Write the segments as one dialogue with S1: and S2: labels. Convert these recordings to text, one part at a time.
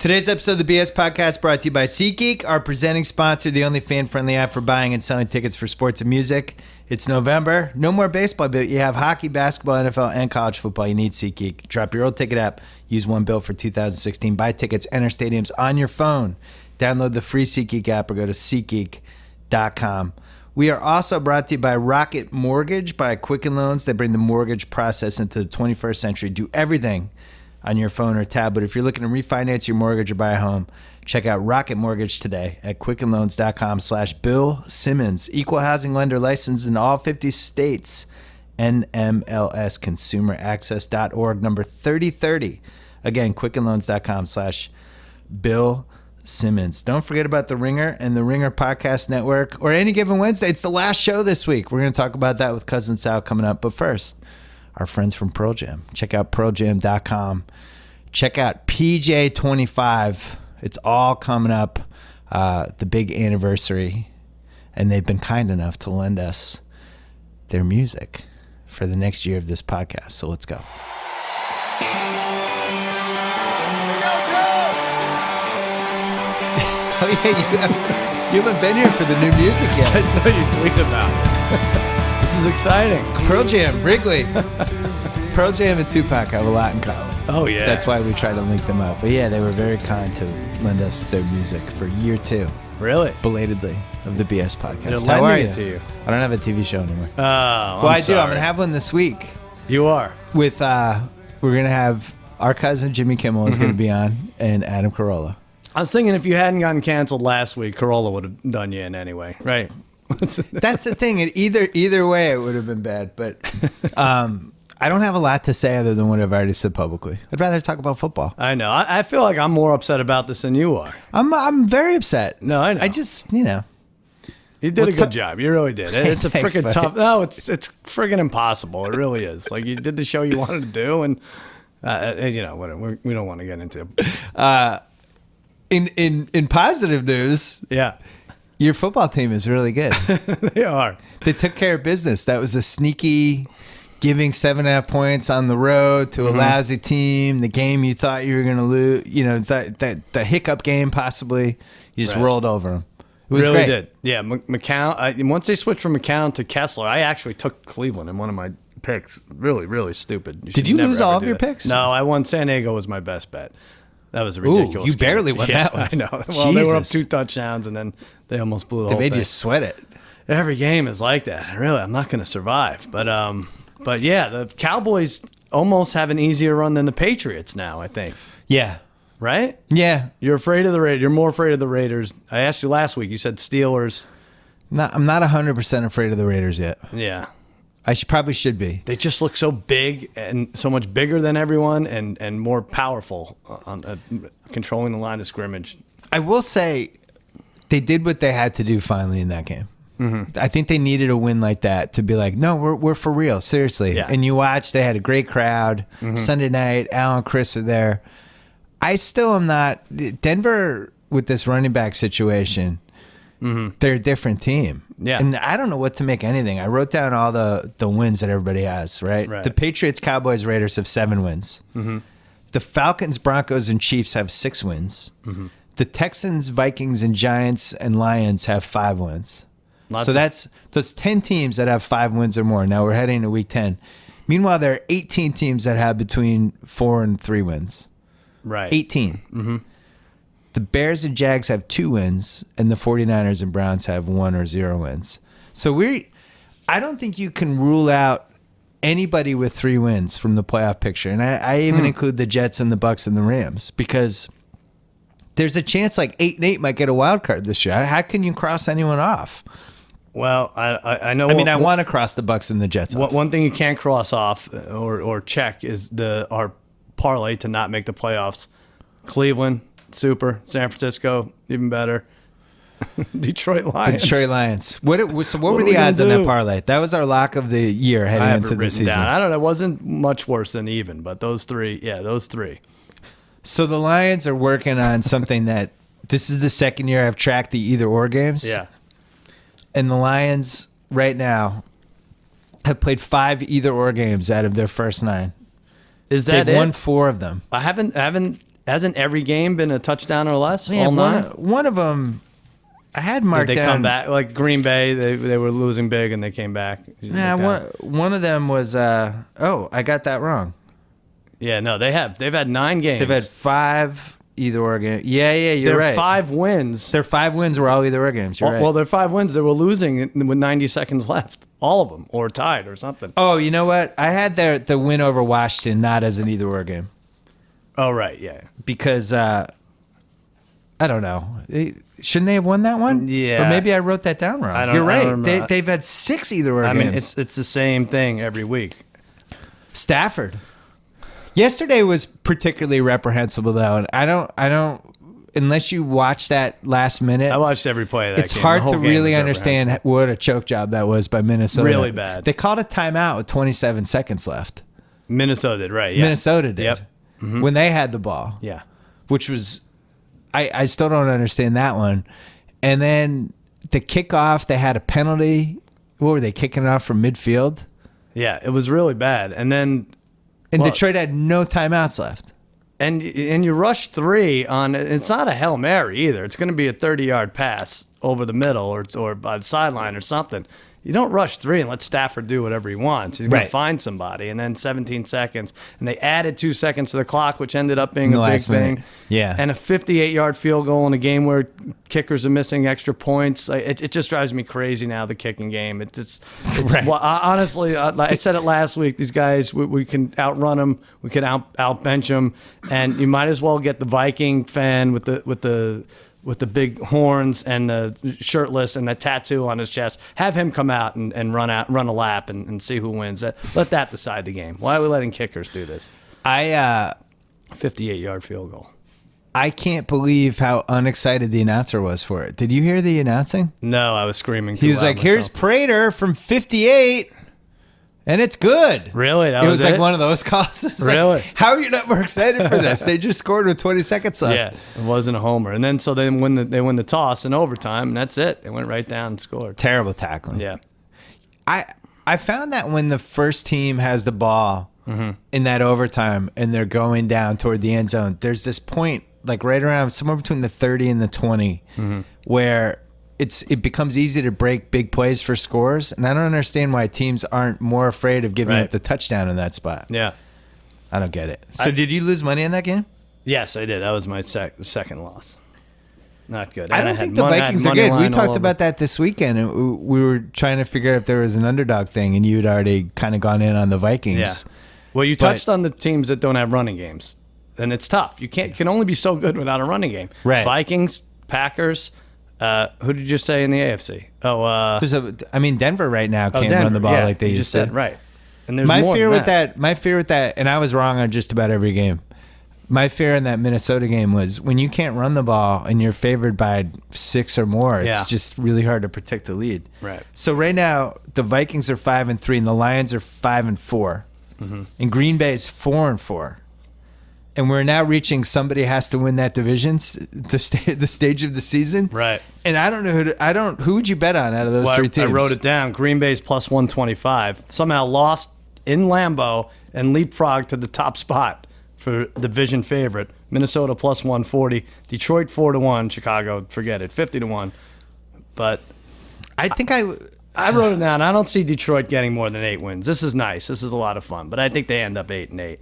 S1: Today's episode of the BS Podcast brought to you by SeatGeek, our presenting sponsor, the only fan-friendly app for buying and selling tickets for sports and music. It's November. No more baseball, but you have hockey, basketball, NFL, and college football. You need SeatGeek. Drop your old ticket app. Use one bill for 2016. Buy tickets, enter stadiums on your phone. Download the free SeatGeek app or go to SeatGeek.com. We are also brought to you by Rocket Mortgage by Quicken Loans. They bring the mortgage process into the 21st century. Do everything on your phone or tablet. If you're looking to refinance your mortgage or buy a home, check out Rocket Mortgage today at quickenloans.com/Bill Simmons. Equal housing lender licensed in all 50 states. NMLSconsumeraccess.org, number 3030. Again, quickenloans.com/Bill Simmons. Don't forget about The Ringer and The Ringer Podcast Network, or any given Wednesday. It's the last show this week. We're going to talk about that with Cousin Sal coming up. But first, our friends from Pearl Jam. Check out pearljam.com. Check out PJ25. It's all coming up, the big anniversary. And they've been kind enough to lend us their music for the next year of this podcast. So let's go. Oh, yeah, you haven't been here for the new music yet.
S2: I saw you tweet about it. This is exciting.
S1: Pearl Jam, Wrigley. Pearl Jam and Tupac have a lot in common.
S2: Oh, yeah.
S1: That's why we try to link them up. But yeah, they were very kind to lend us their music for year 2.
S2: Really?
S1: Belatedly, of the BS Podcast.
S2: They're
S1: How are
S2: lending
S1: you?
S2: it to you.
S1: I don't have a TV show anymore.
S2: Oh,
S1: well, I do. I'm going to have one this week.
S2: You are?
S1: With, we're going to have our cousin Jimmy Kimmel is going to be on, and Adam Carolla.
S2: I was thinking if you hadn't gotten canceled last week, Carolla would have done you in anyway. Right.
S1: That's the thing. Either way, it would have been bad. But I don't have a lot to say other than what I've already said publicly. I'd rather talk about football.
S2: I know. I feel like I'm more upset about this than you are.
S1: I'm very upset.
S2: No, I know.
S1: I just, you know.
S2: You did a good job. You really did. It's a
S1: Thanks,
S2: freaking
S1: buddy.
S2: tough. No, it's freaking impossible. It really is. Like, you did the show you wanted to do, and you know, whatever. We don't want to get into it.
S1: In positive news,
S2: Yeah.
S1: your football team is really good.
S2: They are.
S1: They took care of business. That was a sneaky giving 7.5 points on the road to a lousy team. The game you thought you were going to lose, you know, the hiccup game possibly, you just rolled over them. It was
S2: really
S1: great.
S2: did. Yeah, McCown. Once they switched from McCown to Kessler, I actually took Cleveland in one of my picks. Really, really stupid.
S1: Did you lose all of your picks?
S2: No, I won. San Diego was my best bet. That was a ridiculous.
S1: you
S2: game.
S1: barely won that one.
S2: I know. Well, they were up
S1: Jesus.
S2: 2 touchdowns, and then they almost blew the
S1: They
S2: whole
S1: made
S2: thing.
S1: you sweat it.
S2: Every game is like that. Really, I'm not going to survive. But yeah, the Cowboys almost have an easier run than the Patriots now, I think.
S1: Yeah.
S2: Right?
S1: Yeah.
S2: You're afraid of the Raiders. You're more afraid of the Raiders. I asked you last week. You said Steelers.
S1: I'm not 100% afraid of the Raiders yet.
S2: Yeah.
S1: I probably should be.
S2: They just look so big and so much bigger than everyone and more powerful on controlling the line of scrimmage.
S1: I will say they did what they had to do finally in that game. Mm-hmm. I think they needed a win like that to be like, no, we're for real, seriously.
S2: Yeah.
S1: And you watch, they had a great crowd. Sunday night, Al and Chris are there. I still am not. Denver, with this running back situation, they're a different team.
S2: Yeah.
S1: And I don't know what to make anything. I wrote down all the wins that everybody has, right?
S2: Right.
S1: The Patriots, Cowboys, Raiders have 7 wins. The Falcons, Broncos, and Chiefs have 6 wins. The Texans, Vikings, and Giants and Lions have 5 wins. That's 10 teams that have 5 wins or more. Now we're heading to week 10. Meanwhile, there are 18 teams that have between 4 and 3 wins.
S2: Right.
S1: 18. The Bears and Jags have 2 wins, and the 49ers and Browns have 1 or 0 wins. So I don't think you can rule out anybody with 3 wins from the playoff picture. And I even include the Jets and the Bucks and the Rams, because there's a chance like 8-8 might get a wild card this year. How can you cross anyone off?
S2: Well, I know.
S1: I mean, I want to cross the Bucks and the Jets off.
S2: One thing you can't cross off or check is our parlay to not make the playoffs. Cleveland, super. San Francisco, even better. Detroit Lions.
S1: Detroit Lions. What were the odds on that parlay? That was our lock of the year heading into the season.
S2: Down. I don't know. It wasn't much worse than even, but those 3. Yeah, those 3.
S1: So the Lions are working on something that this is the second year I've tracked the either-or games.
S2: Yeah.
S1: And the Lions right now have played 5 either-or games out of their first 9.
S2: Is that
S1: They've
S2: it?
S1: won 4 of them.
S2: I haven't Hasn't every game been a touchdown or less?
S1: Yeah,
S2: all nine?
S1: one of them, I had marked
S2: Did they
S1: down.
S2: come back? Like Green Bay, they were losing big and they came back.
S1: Nah, one of them was. I got that wrong.
S2: Yeah, no, they've had 9 games.
S1: They've had 5 either or games. Yeah, you're
S2: Their
S1: right.
S2: 5 wins.
S1: Their 5 wins were all either or games. You're right.
S2: Well, their 5 wins, they were losing with 90 seconds left. All of them, or tied or something.
S1: Oh, you know what? I had the win over Washington not as an either or game.
S2: Oh, right, yeah.
S1: Because I don't know. Shouldn't they have won that one?
S2: Yeah.
S1: Or maybe I wrote that down wrong. You're
S2: I
S1: right.
S2: don't remember.
S1: They've had 6 either or games.
S2: I mean, it's the same thing every week.
S1: Stafford. Yesterday was particularly reprehensible, though. And I don't. Unless you watch that last minute,
S2: I watched every play of that
S1: it's
S2: game.
S1: hard
S2: The whole
S1: to
S2: game
S1: really
S2: was
S1: understand what a choke job that was by Minnesota.
S2: Really bad.
S1: They called a timeout with 27 seconds left.
S2: Minnesota did, right? Yeah.
S1: Minnesota did.
S2: Yep.
S1: When they had the ball.
S2: Yeah.
S1: Which was, I still don't understand that one. And then the kickoff, they had a penalty. What were they, kicking it off from midfield?
S2: Yeah, it was really bad. And then...
S1: And Detroit had no timeouts left.
S2: And you rush 3 on... It's not a Hail Mary either. It's going to be a 30-yard pass over the middle or by the sideline or something. You don't rush 3 and let Stafford do whatever he wants. He's going to find somebody. And then 17 seconds. And they added 2 seconds to the clock, which ended up being a big thing.
S1: Yeah.
S2: And a 58-yard field goal in a game where kickers are missing extra points. It just drives me crazy now, the kicking game. Honestly, I said it last week. These guys, we can outrun them. We can outbench them. And you might as well get the Viking fan with the big horns and the shirtless and the tattoo on his chest. Have him come out and run a lap and see who wins. Let that decide the game. Why are we letting kickers do this? 58-yard field goal.
S1: I can't believe how unexcited the announcer was for it. Did you hear the announcing?
S2: No, I was screaming.
S1: He was like, "Here's Prater from 58, and it's good."
S2: Really?
S1: It was like one of those calls.
S2: Really?
S1: Like, how are you not more excited for this? They just scored with 20 seconds left.
S2: Yeah, it wasn't a homer. And then so they win the toss in overtime, and that's it. They went right down and scored.
S1: Terrible tackling.
S2: Yeah.
S1: I found that when the first team has the ball in that overtime and they're going down toward the end zone, there's this point like right around somewhere between the 30 and the 20 where it becomes easy to break big plays for scores. And I don't understand why teams aren't more afraid of giving up the touchdown in that spot.
S2: Yeah.
S1: I don't get it. So did you lose money in that game?
S2: Yes, I did. That was my second loss. Not good.
S1: I don't think the Vikings are good. We talked about that this weekend. And we were trying to figure out if there was an underdog thing, and you had already kind of gone in on the Vikings.
S2: Yeah. Well, you touched on the teams that don't have running games, and it's tough. You can only be so good without a running game.
S1: Right.
S2: Vikings, Packers. Who did you say in the AFC?
S1: Denver right now can't
S2: Denver,
S1: run the ball like they
S2: you
S1: used
S2: just
S1: to.
S2: said, right. And there's
S1: My
S2: more
S1: fear
S2: than
S1: with that, and I was wrong on just about every game. My fear in that Minnesota game was when you can't run the ball and you're favored by 6 or more, it's just really hard to protect the lead.
S2: Right.
S1: So right now the Vikings are 5-3 and the Lions are 5-4, and Green Bay is 4-4, and we're now reaching somebody has to win that division, the stage of the season.
S2: Right.
S1: And I don't know who would you bet on out of those 3 teams?
S2: I wrote it down. Green Bay's plus 125. Somehow lost in Lambeau and leapfrogged to the top spot for division favorite. Minnesota plus 140. Detroit 4-1. Chicago, forget it, 50-1. But
S1: I think
S2: I wrote it down. I don't see Detroit getting more than 8 wins. This is nice. This is a lot of fun. But I think they end up 8-8.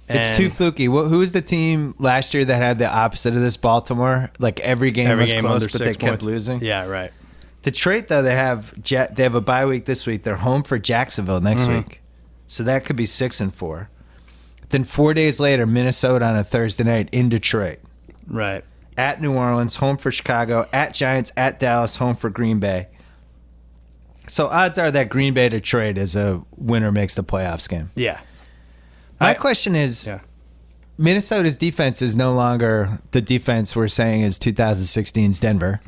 S1: It's too fluky. Who was the team last year that had the opposite of this? Baltimore. Like every game was close, but they kept losing.
S2: Yeah, right.
S1: Detroit, though, they have a bye week this week. They're home for Jacksonville next week, so that could be 6-4. Then 4 days later, Minnesota on a Thursday night in Detroit.
S2: Right.
S1: At New Orleans, home for Chicago. At Giants, at Dallas, home for Green Bay. So odds are that Green Bay Detroit is a winner makes the playoffs game.
S2: Yeah.
S1: My question is, Minnesota's defense is no longer the defense we're saying is 2016's Denver.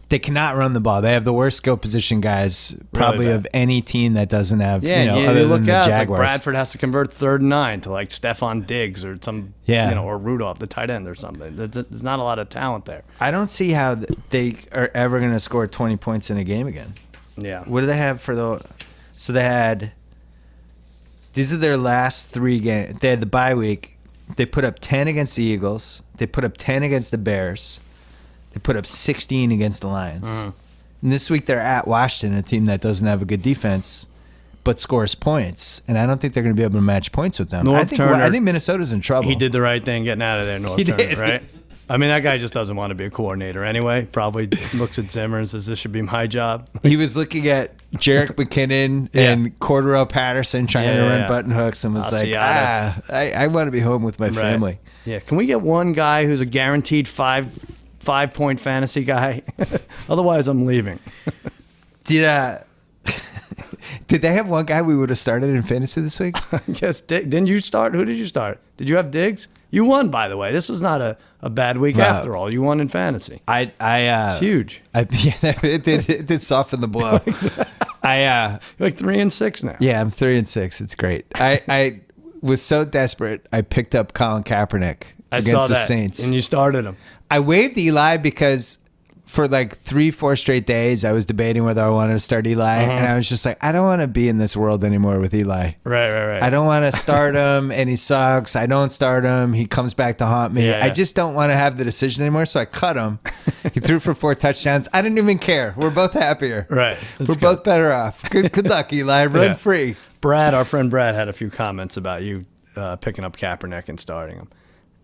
S1: They cannot run the ball. They have the worst skill position guys probably of any team that doesn't have, other than the Jaguars.
S2: It's like Bradford has to convert 3rd and 9 to like Stephon Diggs or or Rudolph, the tight end or something. There's not a lot of talent there.
S1: I don't see how they are ever going to score 20 points in a game again.
S2: Yeah.
S1: What do they have for so they had, these are their last 3 games. They had the bye week. They put up 10 against the Eagles. They put up 10 against the Bears. They put up 16 against the Lions. And this week they're at Washington, a team that doesn't have a good defense, but scores points. And I don't think they're going to be able to match points with them. I think Minnesota's in trouble.
S2: He did the right thing getting out of there, North Turner, right? I mean, that guy just doesn't want to be a coordinator anyway. Probably looks at Zimmer and says, this should be my job.
S1: He was looking at Jerick McKinnon and Cordero Patterson trying to run button hooks and was I want to be home with my family.
S2: Yeah, can we get one guy who's a guaranteed five-point fantasy guy? Otherwise, I'm leaving.
S1: Did they have one guy we would have started in fantasy this week?
S2: Yes. Didn't you start? Who did you start? Did you have Diggs? You won, by the way. This was not a bad week after all. You won in fantasy.
S1: It's
S2: huge.
S1: It did soften the blow.
S2: You're like 3-6 now.
S1: Yeah, I'm 3-6. It's great. I was so desperate. I picked up Colin Kaepernick against the Saints,
S2: and you started him.
S1: I waived Eli because for like 3-4 straight days, I was debating whether I wanted to start Eli, and I was just like, I don't want to be in this world anymore with Eli.
S2: Right.
S1: I don't want to start him, and he sucks. I don't start him. He comes back to haunt me.
S2: Yeah.
S1: I just don't want to have the decision anymore, so I cut him. He threw for 4 touchdowns. I didn't even care. We're both happier.
S2: Right.
S1: We're both better off. Good luck, Eli. Run free.
S2: Brad, our friend Brad, had a few comments about you picking up Kaepernick and starting him.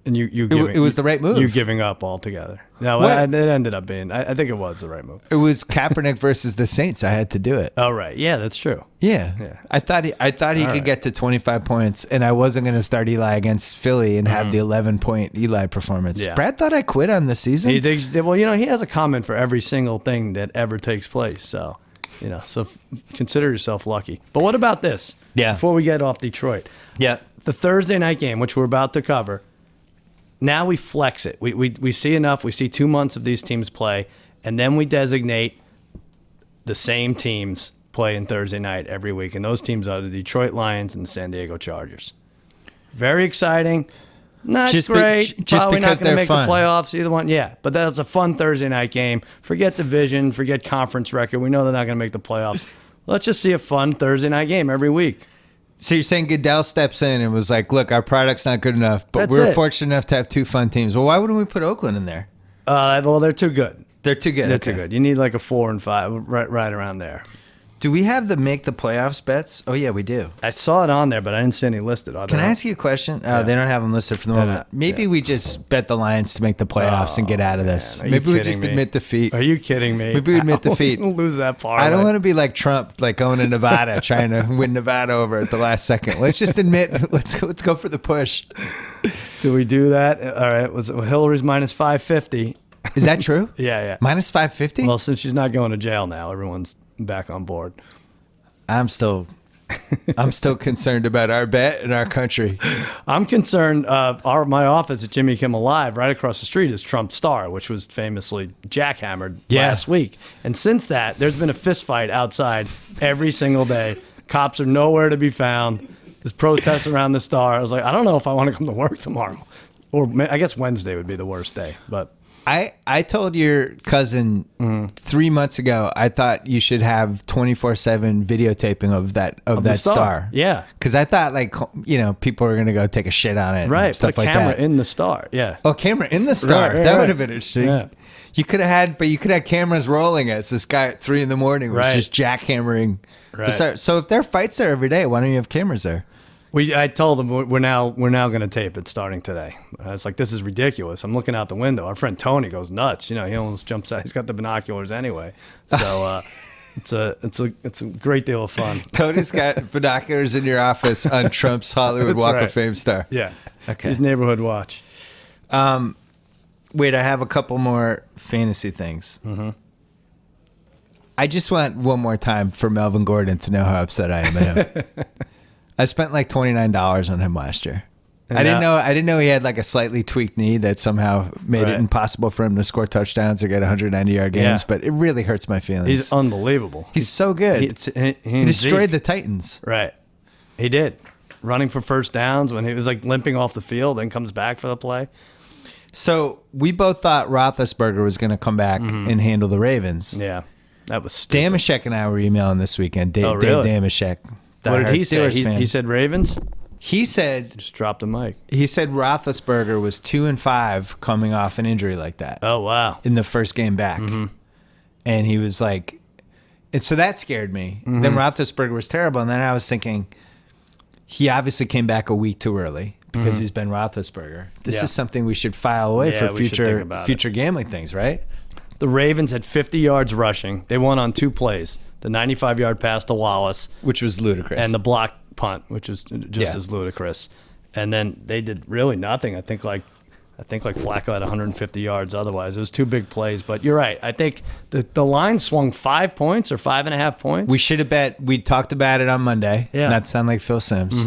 S2: And it
S1: was the right move.
S2: You giving up altogether. No, it ended up being. I think it was the right move.
S1: It was Kaepernick versus the Saints. I had to do it.
S2: Oh right, yeah, that's true.
S1: Yeah. I thought he could get to 25 points, and I wasn't going to start Eli against Philly and have the 11-point Eli performance.
S2: Yeah.
S1: Brad thought I quit on the season.
S2: He thinks, well, he has a comment for every single thing that ever takes place. So, so consider yourself lucky. But what about this?
S1: Yeah.
S2: Before we get off Detroit.
S1: Yeah.
S2: The Thursday night game, which we're about to cover. Now we flex it. We see enough. We see 2 months of these teams play, and then we designate the same teams playing Thursday night every week, and those teams are the Detroit Lions and the San Diego Chargers. Very exciting. Not great. Probably not going to make the playoffs, either one. Yeah, but that's a fun Thursday night game. Forget division, forget conference record. We know they're not going to make the playoffs. Let's just see a fun Thursday night game every week.
S1: So you're saying Goodell steps in and was like, look, our product's not good enough, but we're fortunate enough to have 2 fun teams. Well, why wouldn't we put Oakland in there?
S2: Well, they're too good.
S1: They're too good.
S2: Too good. You need like a 4 and 5, right around there.
S1: Do we have the make the playoffs bets? Oh, yeah, we do.
S2: I saw it on there, but I didn't see any listed.
S1: Can I ask you a question? They don't have them listed for the moment. Maybe we just bet the Lions to make the playoffs and get out of this. Maybe we just admit defeat.
S2: Are you kidding me?
S1: Maybe we admit defeat.
S2: Lose that far.
S1: I don't want to be like Trump, like going to Nevada, trying to win Nevada over at the last second. Let's just admit, let's go for the push.
S2: Do we do that? All right. Hillary's minus 550.
S1: Is that true?
S2: Yeah.
S1: Minus 550?
S2: Well, since she's not going to jail now, everyone's back on board.
S1: I'm still concerned about our bet and our country.
S2: I'm concerned. My office at Jimmy Kimmel Live, right across the street, is Trump Star, which was famously jackhammered last week. And since that, there's been a fist fight outside every single day. Cops are nowhere to be found. There's protests around the Star. I was like, I don't know if I want to come to work tomorrow, or I guess Wednesday would be the worst day, but.
S1: I told your cousin 3 months ago I thought you should have 24/7 videotaping of that Star.
S2: Yeah,
S1: because I thought people were gonna go take a shit on it,
S2: right?
S1: And stuff
S2: Put a
S1: like
S2: camera
S1: that.
S2: in the Star. Yeah.
S1: Oh, camera in the Star.
S2: Right,
S1: that would have been interesting.
S2: Yeah.
S1: You could have had cameras rolling as this guy at 3 a.m. was just jackhammering the Star. So if there are fights there every day, why don't you have cameras there?
S2: I told them we're now going to tape it starting today. I was like, this is ridiculous. I'm looking out the window. Our friend Tony goes nuts. He almost jumps out. He's got the binoculars anyway. So it's a great deal of fun.
S1: Tony's got binoculars in your office on Trump's Hollywood Walk of Fame star.
S2: Yeah.
S1: Okay.
S2: His neighborhood watch.
S1: Wait, I have a couple more fantasy things. Mm-hmm. I just want one more time for Melvin Gordon to know how upset I am at him. I spent like $29 on him last year. I didn't know he had like a slightly tweaked knee that somehow made it impossible for him to score touchdowns or get 190-yard games. But it really hurts my feelings.
S2: He's unbelievable.
S1: He's so good. He destroyed the Titans.
S2: Right. He did. Running for first downs when he was like limping off the field, then comes back for the play.
S1: So we both thought Roethlisberger was going to come back and handle the Ravens.
S2: Yeah, that was stupid.
S1: Damashek and I were emailing this weekend.
S2: Really?
S1: Dave Damashek.
S2: What did he say? He said Ravens?
S1: He said
S2: Just dropped the mic.
S1: Roethlisberger was 2-5 coming off an injury like that
S2: Oh, wow.
S1: in the first game back. And he was like, and so that scared me. Then Roethlisberger was terrible. And then I was thinking, he obviously came back a week too early because he's been Roethlisberger. This is something we should file away for future gambling things, right?
S2: The Ravens had 50 yards rushing. They won on 2 plays. The 95-yard pass to Wallace.
S1: Which was ludicrous.
S2: And the block punt, which was just as ludicrous. And then they did really nothing. I think like Flacco had 150 yards otherwise. It was 2 big plays. But you're right. I think the line swung 5 points or 5.5 points.
S1: We should have bet. We talked about it on Monday.
S2: Yeah.
S1: Not to sound like Phil Simms.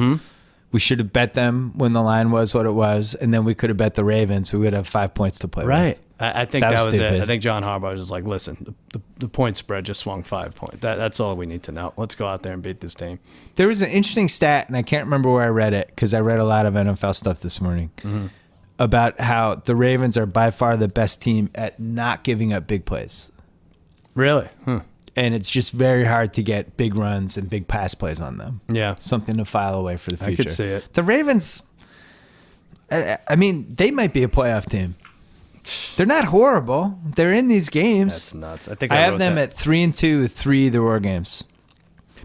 S1: We should have bet them when the line was what it was, and then we could have bet the Ravens. We would have 5 points to play
S2: right.
S1: with.
S2: I think that was it. I think John Harbaugh was just like, listen, the point spread just swung 5 points. That's all we need to know. Let's go out there and beat this team.
S1: There was an interesting stat, and I can't remember where I read it because I read a lot of NFL stuff this morning, about how the Ravens are by far the best team at not giving up big plays.
S2: Really?
S1: And it's just very hard to get big runs and big pass plays on them.
S2: Yeah.
S1: Something to file away for the future.
S2: I could see it.
S1: The Ravens, I mean, they might be a playoff team. They're not horrible. They're in these games.
S2: That's nuts. I think
S1: I have them at 3-2 with 3 of the Roar games.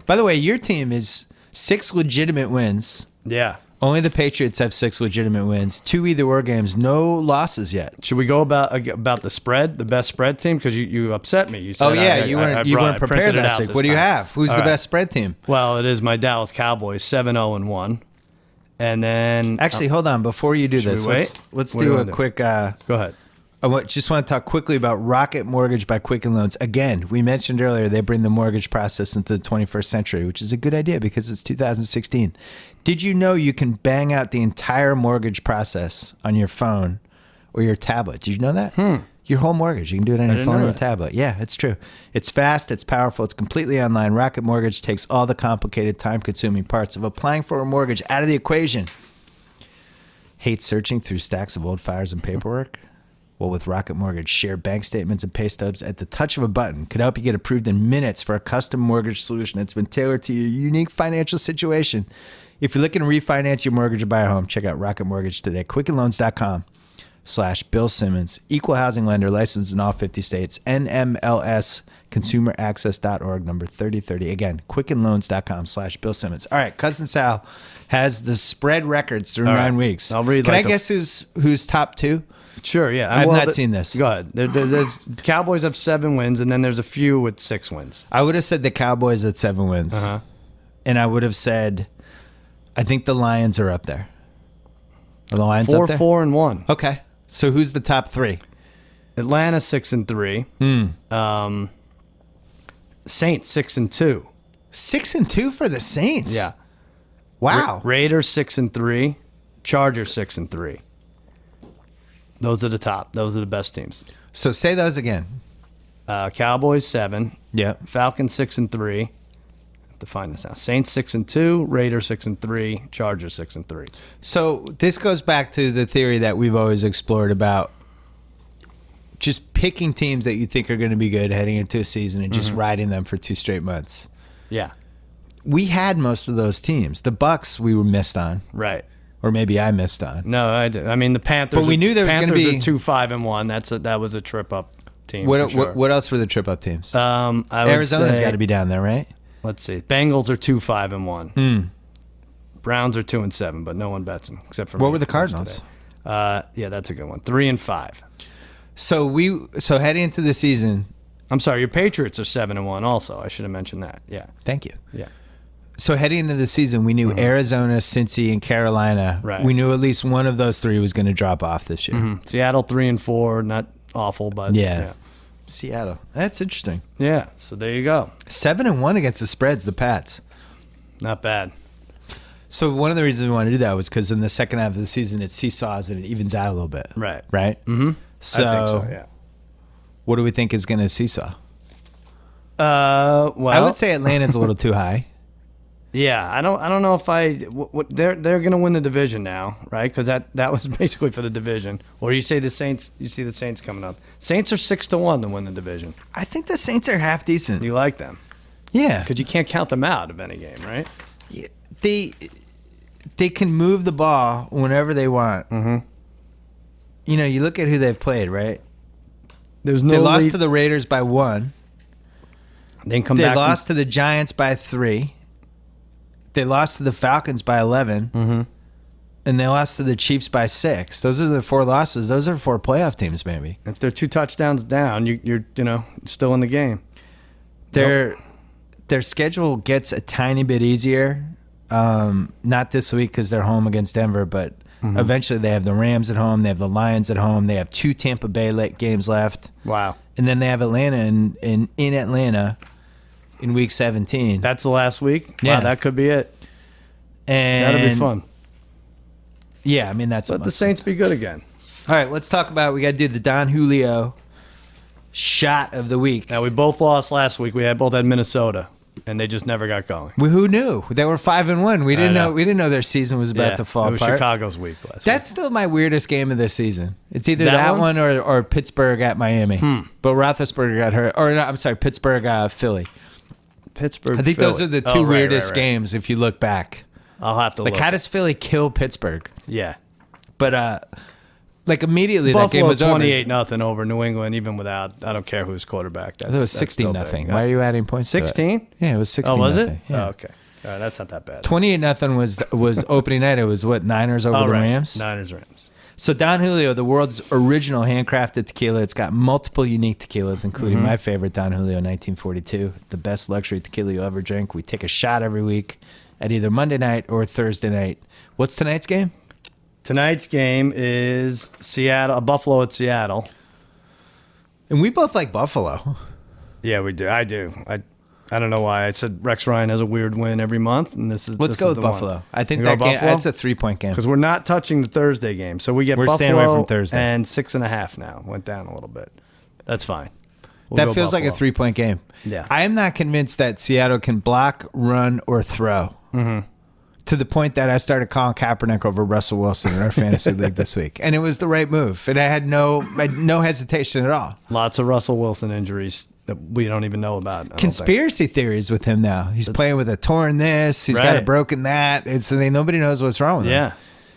S1: By the way, your team is 6 legitimate wins.
S2: Yeah.
S1: Only the Patriots have 6 legitimate wins. 2 either or games, no losses yet.
S2: Should we go about the spread, the best spread team? Because you upset me. You said
S1: you weren't prepared last week. What do you have? Who's the best spread team?
S2: Well, it is my Dallas Cowboys, 7-0-1. And then
S1: actually, hold on. Before you do this, let's do a quick.
S2: Go ahead.
S1: Just want to talk quickly about Rocket Mortgage by Quicken Loans. Again, we mentioned earlier they bring the mortgage process into the 21st century, which is a good idea because it's 2016. Did you know you can bang out the entire mortgage process on your phone or your tablet? Did you know that? Your whole mortgage. You can do it on your phone or your tablet. Yeah, it's true. It's fast. It's powerful. It's completely online. Rocket Mortgage takes all the complicated, time-consuming parts of applying for a mortgage out of the equation. Hate searching through stacks of old files and paperwork? Well, with Rocket Mortgage, share bank statements and pay stubs at the touch of a button could help you get approved in minutes for a custom mortgage solution that's been tailored to your unique financial situation. If you're looking to refinance your mortgage or buy a home, check out Rocket Mortgage today. QuickenLoans.com/Bill Simmons. Equal housing lender, licensed in all 50 states. NMLS consumeraccess.org, number 3030. Again, QuickenLoans.com/Bill Simmons. All right, Cousin Sal has the spread records through 9 weeks.
S2: I'll read.
S1: Can I guess who's top 2?
S2: Sure, yeah.
S1: I've not seen this.
S2: Go ahead. There's Cowboys have 7 wins, and then there's a few with 6 wins.
S1: I would have said the Cowboys at 7 wins. And I would have said, I think the Lions are up there. Are the Lions up there?
S2: 4-4-1.
S1: Okay. So who's the top 3?
S2: Atlanta 6-3. Saints 6-2.
S1: 6-2 for the Saints.
S2: Yeah.
S1: Wow.
S2: Raiders 6-3. Chargers 6-3. Those are the top. Those are the best teams.
S1: So say those again.
S2: Cowboys 7.
S1: Yeah.
S2: Falcons 6-3. I have to find this out. Saints 6-2. Raiders 6-3. Chargers 6-3.
S1: So this goes back to the theory that we've always explored about just picking teams that you think are going to be good heading into a season and just riding them for 2 straight months.
S2: Yeah.
S1: We had most of those teams. The Bucks we were missed on.
S2: Right.
S1: Or maybe I missed on.
S2: No, I did. I mean, the Panthers.
S1: But we knew there was going to be
S2: 2-5-1. That was a trip up team.
S1: What else were the trip up teams?
S2: Arizona's
S1: got to be down there, right?
S2: Let's see. Bengals are 2-5-1. Browns are 2-7, but no one bets them except for
S1: what were the Cardinals?
S2: Yeah, that's a good one. 3-5.
S1: So heading into the season.
S2: I'm sorry, your Patriots are 7-1. Also, I should have mentioned that. Yeah.
S1: Thank you.
S2: Yeah.
S1: So heading into the season, we knew Arizona, Cincy, and Carolina.
S2: Right.
S1: We knew at least one of those 3 was going to drop off this year.
S2: Seattle 3-4, not awful, but
S1: yeah. Seattle. That's interesting.
S2: Yeah. So there you go.
S1: 7-1 against the spreads, the Pats.
S2: Not bad.
S1: So one of the reasons we wanted to do that was because in the second half of the season, it seesaws and it evens out a little bit.
S2: Right.
S1: Right. So,
S2: I think so. Yeah.
S1: What do we think is going to seesaw?
S2: Well,
S1: I would say Atlanta's a little too high.
S2: Yeah, I don't know if they're going to win the division now, right? Because that was basically for the division. Or you say the Saints? You see the Saints coming up. Saints are 6-1 to win the division.
S1: I think the Saints are half decent.
S2: You like them?
S1: Yeah,
S2: because you can't count them out of any game, right?
S1: Yeah, they can move the ball whenever they want.
S2: Mm-hmm.
S1: You know, you look at who they've played, right?
S2: There's no
S1: They lost
S2: lead.
S1: to the Raiders by 1.
S2: Then come
S1: They
S2: back.
S1: lost to the Giants by 3. They lost to the Falcons by 11.
S2: Mm-hmm.
S1: And they lost to the Chiefs by 6. Those are the 4 losses. Those are 4 playoff teams, maybe.
S2: If they're 2 touchdowns down, you're still in the game.
S1: Their schedule gets a tiny bit easier. Not this week because they're home against Denver, but eventually they have the Rams at home. They have the Lions at home. They have 2 Tampa Bay late games left.
S2: Wow.
S1: And then they have Atlanta in Atlanta in week 17.
S2: That's the last week?
S1: Yeah.
S2: Wow, that could be it.
S1: And
S2: That'll be fun.
S1: Yeah, I mean, that's
S2: Let the Saints be good again.
S1: All right, let's talk about, we got to do the Don Julio shot of the week.
S2: Now, we both lost last week. We both had Minnesota, and they just never got going.
S1: Who knew? They were 5-1. We didn't
S2: know.
S1: We didn't know their season was about to fall
S2: it was
S1: apart.
S2: Chicago's week last
S1: That's still my weirdest game of this season. It's either
S2: That
S1: that
S2: one?
S1: one or Pittsburgh at Miami. But Roethlisberger got hurt. Or no, I'm sorry, Pittsburgh Philly.
S2: week. Pittsburgh,
S1: I think
S2: Philly.
S1: those are the 2
S2: Oh, right,
S1: weirdest
S2: right.
S1: games if you look back.
S2: I'll have to
S1: Like,
S2: look.
S1: how does Philly kill Pittsburgh?
S2: Yeah.
S1: But like immediately that game
S2: Buffalo
S1: was over.
S2: 28-0 over New England, even without, I don't care who's quarterback.
S1: It was 16-0. Why are you adding points?
S2: 16?
S1: Yeah, it was 16.
S2: Oh, was it?
S1: Yeah.
S2: Oh, okay. All right, that's not that bad.
S1: 28-0 was opening night. It was what, Niners over the
S2: right.
S1: Rams?
S2: Niners, Rams.
S1: So Don Julio, the world's original handcrafted tequila. It's got multiple unique tequilas, including my favorite, Don Julio 1942, the best luxury tequila you'll ever drink. We take a shot every week at either Monday night or Thursday night. What's tonight's game?
S2: Tonight's game is Buffalo at Seattle.
S1: And we both like Buffalo.
S2: Yeah, we do. I do. I don't know why. I said Rex Ryan has a weird win every month, and
S1: Let's
S2: this
S1: go
S2: is
S1: with
S2: the
S1: Buffalo.
S2: one.
S1: I think
S2: We
S1: that
S2: go
S1: game,
S2: Buffalo?
S1: that's a 3-point game.
S2: Because we're not touching the Thursday game, so we get
S1: We're
S2: Buffalo
S1: staying away from Thursday.
S2: and 6.5 now. Went down a little bit. That's fine. We'll
S1: That
S2: go
S1: feels like a
S2: Buffalo.
S1: 3-point game.
S2: Yeah.
S1: I am not convinced that Seattle can block, run, or throw. To the point that I started calling Kaepernick over Russell Wilson in our fantasy league this week. And it was the right move. And I had no hesitation at all.
S2: Lots of Russell Wilson injuries that we don't even know about. I don't think.
S1: Conspiracy theories with him now. He's playing with a torn this. He's got a
S2: Right.
S1: broken that. Nobody knows what's wrong with him.
S2: Yeah.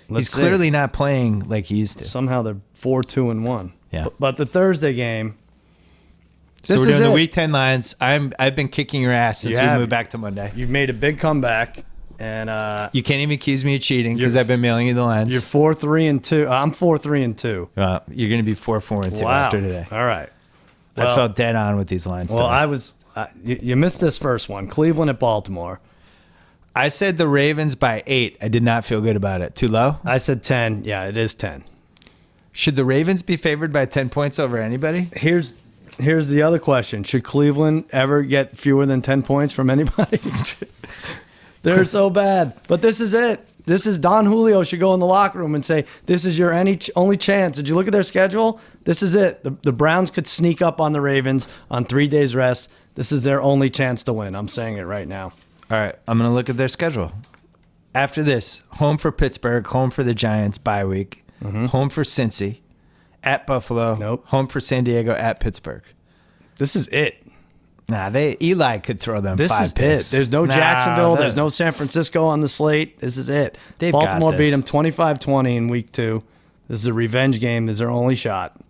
S1: He's
S2: Let's see.
S1: clearly not playing like he used to.
S2: Somehow they're 4-2-1.
S1: Yeah.
S2: But the Thursday game.
S1: So
S2: this
S1: we're
S2: is
S1: doing the
S2: it.
S1: Week 10 lines. I've been kicking your ass since
S2: You
S1: we
S2: have.
S1: moved back to Monday.
S2: You've made a big comeback, and
S1: You can't even accuse me of cheating because
S2: You're-
S1: I've been mailing you the lines.
S2: you're 4-3-2. I'm 4-3-2.
S1: You're going to be 4-4-2
S2: Wow.
S1: after today.
S2: All right.
S1: I
S2: Well-
S1: felt dead on with these lines.
S2: Well,
S1: today.
S2: I was. You missed this first one. Cleveland at Baltimore.
S1: I said the Ravens by 8. I did not feel good about it. Too low?
S2: I said 10. Yeah, it is 10.
S1: Should the Ravens be favored by 10 points over anybody?
S2: Here's the other question. Should Cleveland ever get fewer than 10 points from anybody? They're so bad. But this is it. This is Don Julio should go in the locker room and say, this is your only chance. Did you look at their schedule? This is it. The Browns could sneak up on the Ravens on 3 days rest. This is their only chance to win. I'm saying it right now.
S1: All right, I'm going to look at their schedule. After this, home for Pittsburgh, home for the Giants, bye week, home for Cincy, at Buffalo,
S2: Nope.
S1: home for San Diego, at Pittsburgh.
S2: This is it.
S1: Nah, Eli could throw them
S2: This
S1: 5
S2: is
S1: picks.
S2: it. There's no
S1: Nah,
S2: Jacksonville.
S1: that-
S2: There's no San Francisco on the slate. This is it.
S1: They've
S2: Baltimore
S1: got
S2: beat
S1: this.
S2: them 25-20 in week 2. This is a revenge game. This is their only shot.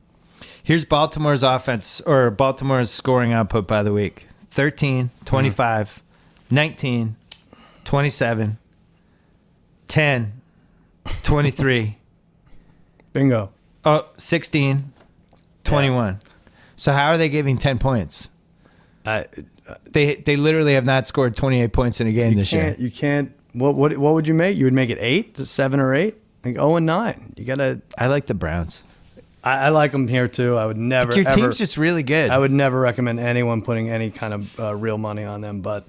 S1: Here's Baltimore's offense, or Baltimore's scoring output by the week. 13, 25, 19, 27, 10, 23,
S2: Bingo.
S1: 16, 21. So how are they giving 10 points? They literally have not scored 28 points in a game this year.
S2: You can't. What would you make? You would make it 8, 7 or 8, like 0-9. You gotta.
S1: I like the Browns.
S2: I like them here too. I would never.
S1: Your
S2: ever,
S1: team's just really good.
S2: I would never recommend anyone putting any kind of real money on them. But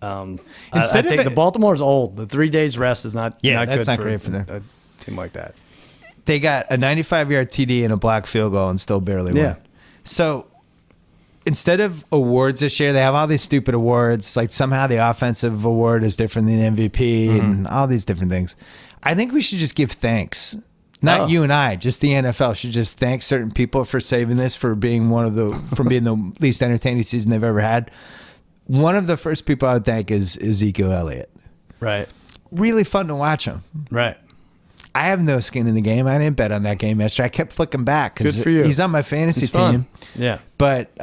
S2: I
S1: Instead of
S2: think
S1: it-
S2: the Baltimore's old. The 3 days rest is not.
S1: Yeah,
S2: not
S1: that's
S2: good
S1: not great for them.
S2: A team like that.
S1: They got a 95-yard TD and a blocked field goal and still barely won.
S2: Yeah.
S1: So instead of awards this year, they have all these stupid awards. Like somehow the offensive award is different than MVP and all these different things. I think we should just give thanks. Not you and I, just the NFL should just thank certain people for saving this, for being from being the least entertaining season they've ever had. One of the first people I would thank is Ezekiel Elliott.
S2: Right.
S1: really fun to watch him.
S2: Right.
S1: I have no skin in the game. I didn't bet on that game yesterday. I kept flicking back because he's on my fantasy team.
S2: Yeah.
S1: But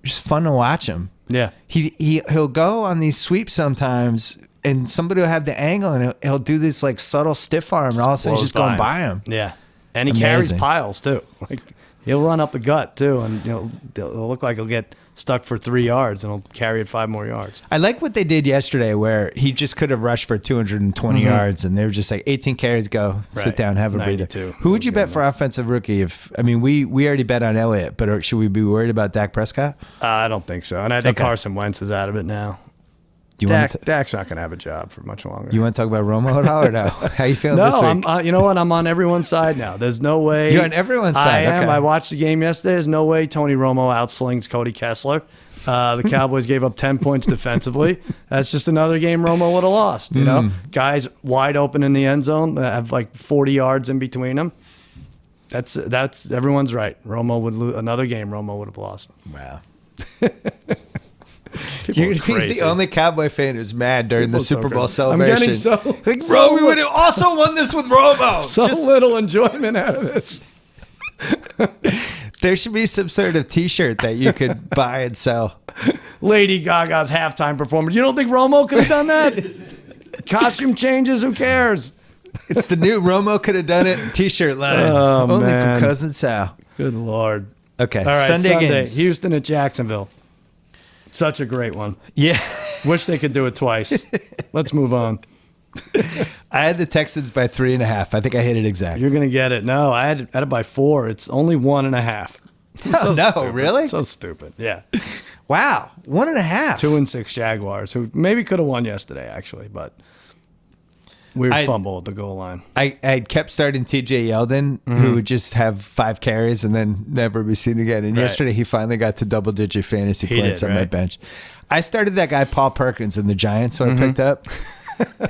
S1: just fun to watch him.
S2: Yeah.
S1: He'll go on these sweeps sometimes, and somebody will have the angle, and he'll do this like subtle stiff arm, and all of a sudden he's just going by him.
S2: Yeah. And he carries piles too. Like he'll run up the gut too, and it'll look like he'll get stuck for 3 yards, and he'll carry it 5 more yards.
S1: I like what they did yesterday, where he just could have rushed for 220 yards, and they were just like 18 carries, go sit down, have a breather. Who would you bet for offensive rookie? We already bet on Elliott, but should we be worried about Dak Prescott?
S2: I don't think so, and I think Carson Wentz is out of it now. Dak's not going to have a job for much longer.
S1: You want to talk about Romo at all, or no? How you feeling this week?
S2: You know what? I'm on everyone's side now. There's no way.
S1: You're on everyone's side.
S2: I am.
S1: Okay.
S2: I watched the game yesterday. There's no way Tony Romo outslings Cody Kessler. The Cowboys gave up 10 points defensively. That's just another game Romo would have lost. You know, guys wide open in the end zone, have like 40 yards in between them. That's everyone's right. Romo would lose another game. Romo would have lost.
S1: Wow.
S2: You're
S1: the only Cowboy fan who's mad during the Super Bowl celebration.
S2: I'm getting
S1: we would have also won this with Romo.
S2: Little enjoyment out of this.
S1: There should be some sort of T-shirt that you could buy and sell.
S2: Lady Gaga's halftime performance. You don't think Romo could have done that? Costume changes. Who cares?
S1: It's the new Romo could have done it T-shirt line. Only from Cousin Sal.
S2: Good Lord.
S1: Okay.
S2: All right.
S1: Sunday games.
S2: Houston at Jacksonville. Such a great one.
S1: Yeah.
S2: Wish they could do it twice. Let's move on.
S1: I had the Texans by 3.5. I think I hit it exactly.
S2: You're gonna get it. No, I had it by 4. It's only 1.5.
S1: Oh, no,
S2: stupid.
S1: really?
S2: So stupid. Yeah.
S1: Wow. 1.5.
S2: 2-6 Jaguars, who maybe could have won yesterday, actually, but weird fumble at the goal line.
S1: I kept starting TJ Yeldon, who would just have 5 carries and then never be seen again. And yesterday he finally got to double-digit fantasy points on my bench. I started that guy Paul Perkins in the Giants, who I picked up.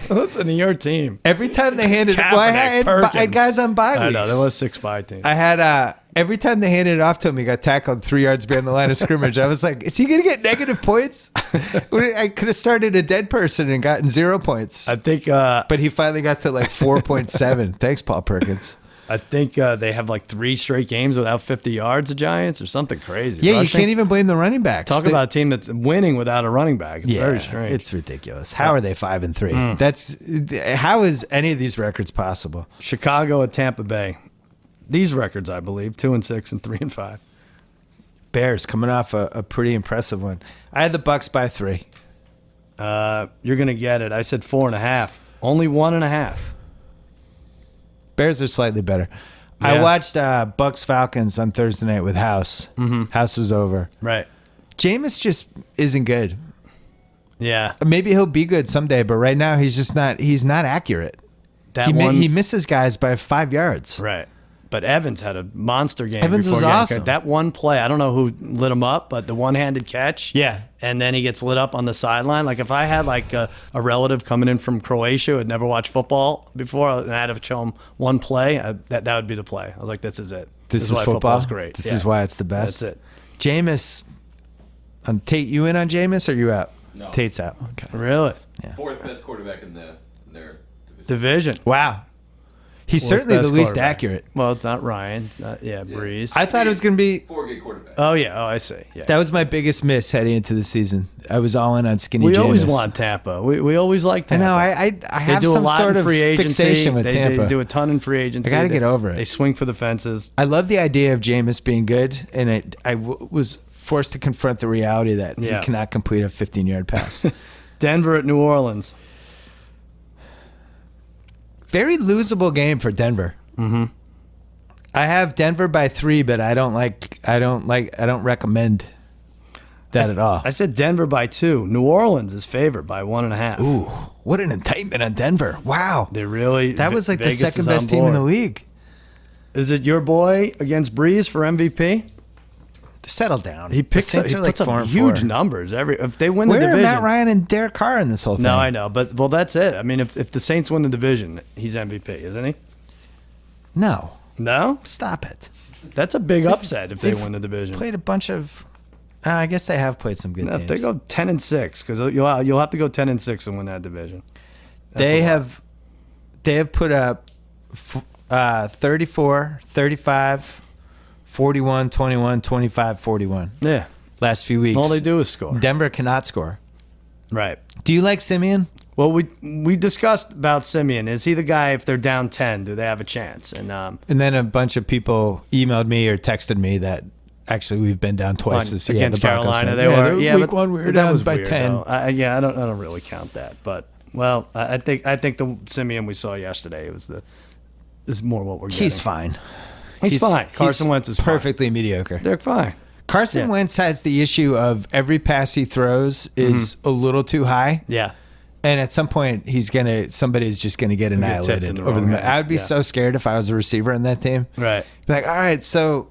S2: Listen to your team.
S1: Every time they handed I had guys on bye weeks.
S2: I know, there was 6 bye teams.
S1: I had every time they handed it off to him, he got tackled 3 yards behind the line of scrimmage. I was like, is he going to get negative points? I could have started a dead person and gotten 0 points.
S2: I think,
S1: but he finally got to like 4.7. Thanks, Paul Perkins.
S2: I think they have like 3 straight games without 50 yards, the Giants, or something crazy.
S1: Yeah, you can't even blame the running backs.
S2: Talk about a team that's winning without a running back. It's very strange.
S1: It's ridiculous. How are they 5-3? How is any of these records possible?
S2: Chicago at Tampa Bay. These records, I believe, 2-6 and 3-5.
S1: Bears coming off a pretty impressive one. I had the Bucks by 3.
S2: You're gonna get it. I said 4.5. Only 1.5.
S1: Bears are slightly better. Yeah. I watched Bucks Falcons on Thursday night with House. House was over.
S2: Right.
S1: Jameis just isn't good.
S2: Yeah.
S1: Maybe he'll be good someday, but right now he's just not. He's not accurate. He misses guys by 5 yards.
S2: Right. But Evans had a monster game.
S1: Evans was awesome.
S2: That one play, I don't know who lit him up, but the one-handed catch.
S1: Yeah.
S2: And then he gets lit up on the sideline. Like if I had like a relative coming in from Croatia who had never watched football before, and I had to show him one play, that would be the play. I was like, this is it.
S1: This is
S2: why
S1: football.
S2: Football's great.
S1: This is why it's the best.
S2: That's it.
S1: Jameis. Tate, you in on Jameis or you out?
S3: No.
S1: Tate's out. Okay.
S2: Really?
S1: Yeah.
S3: 4th best quarterback in their
S2: division.
S1: Wow. He's certainly the least accurate.
S2: Well, it's not Ryan. Breeze.
S1: I thought it was going to be
S3: 4 good quarterback.
S2: Oh, yeah. Oh, I see. Yeah.
S1: That was my biggest miss heading into the season. I was all in on skinny Jameis.
S2: We always want Tampa. We always like Tampa.
S1: I know. I have some sort of fixation with Tampa.
S2: They do a ton in free agency.
S1: I got to get over it.
S2: They swing for the fences.
S1: I love the idea of Jameis being good, and I was forced to confront the reality that he cannot complete a 15-yard pass.
S2: Denver at New Orleans.
S1: Very losable game for Denver. I have Denver by 3, but I don't recommend that at all.
S2: I said Denver by 2. New Orleans is favored by 1.5.
S1: Ooh, what an indictment on Denver. Wow. That was like
S2: Vegas
S1: the second best team in the league.
S2: Is it your boy against Breeze for MVP?
S1: Settle down.
S2: He puts up huge numbers. If they win the division.
S1: Where are Matt Ryan and Derek Carr in this whole thing?
S2: No, I know. But, that's it. I mean, if the Saints win the division, he's MVP, isn't he?
S1: No.
S2: No?
S1: Stop it.
S2: That's a big upset if they win the division.
S1: Played a bunch of... I guess they have played some good teams.
S2: If they go 10-6, because you'll have to go 10-6 and win that division.
S1: They have put up 34, 35, 41, 21, 25, 41.
S2: Yeah.
S1: Last few weeks.
S2: All they do is score.
S1: Denver cannot score.
S2: Right.
S1: Do you like Simeon?
S2: Well, we discussed about Simeon. Is he the guy, if they're down 10, do they have a chance? And
S1: then a bunch of people emailed me or texted me that actually we've been down twice this year.
S2: Against Carolina,
S1: week one we were down by 10.
S2: I don't really count that. But, well, I think the Simeon we saw yesterday is more what we're getting.
S1: He's fine.
S2: He's fine. Carson Wentz is
S1: perfectly mediocre.
S2: They're fine.
S1: Carson Wentz has the issue of every pass he throws is a little too high.
S2: Yeah.
S1: And at some point, somebody's just gonna get annihilated over the middle. I would be so scared if I was a receiver in that team.
S2: Right.
S1: Be like, all right, so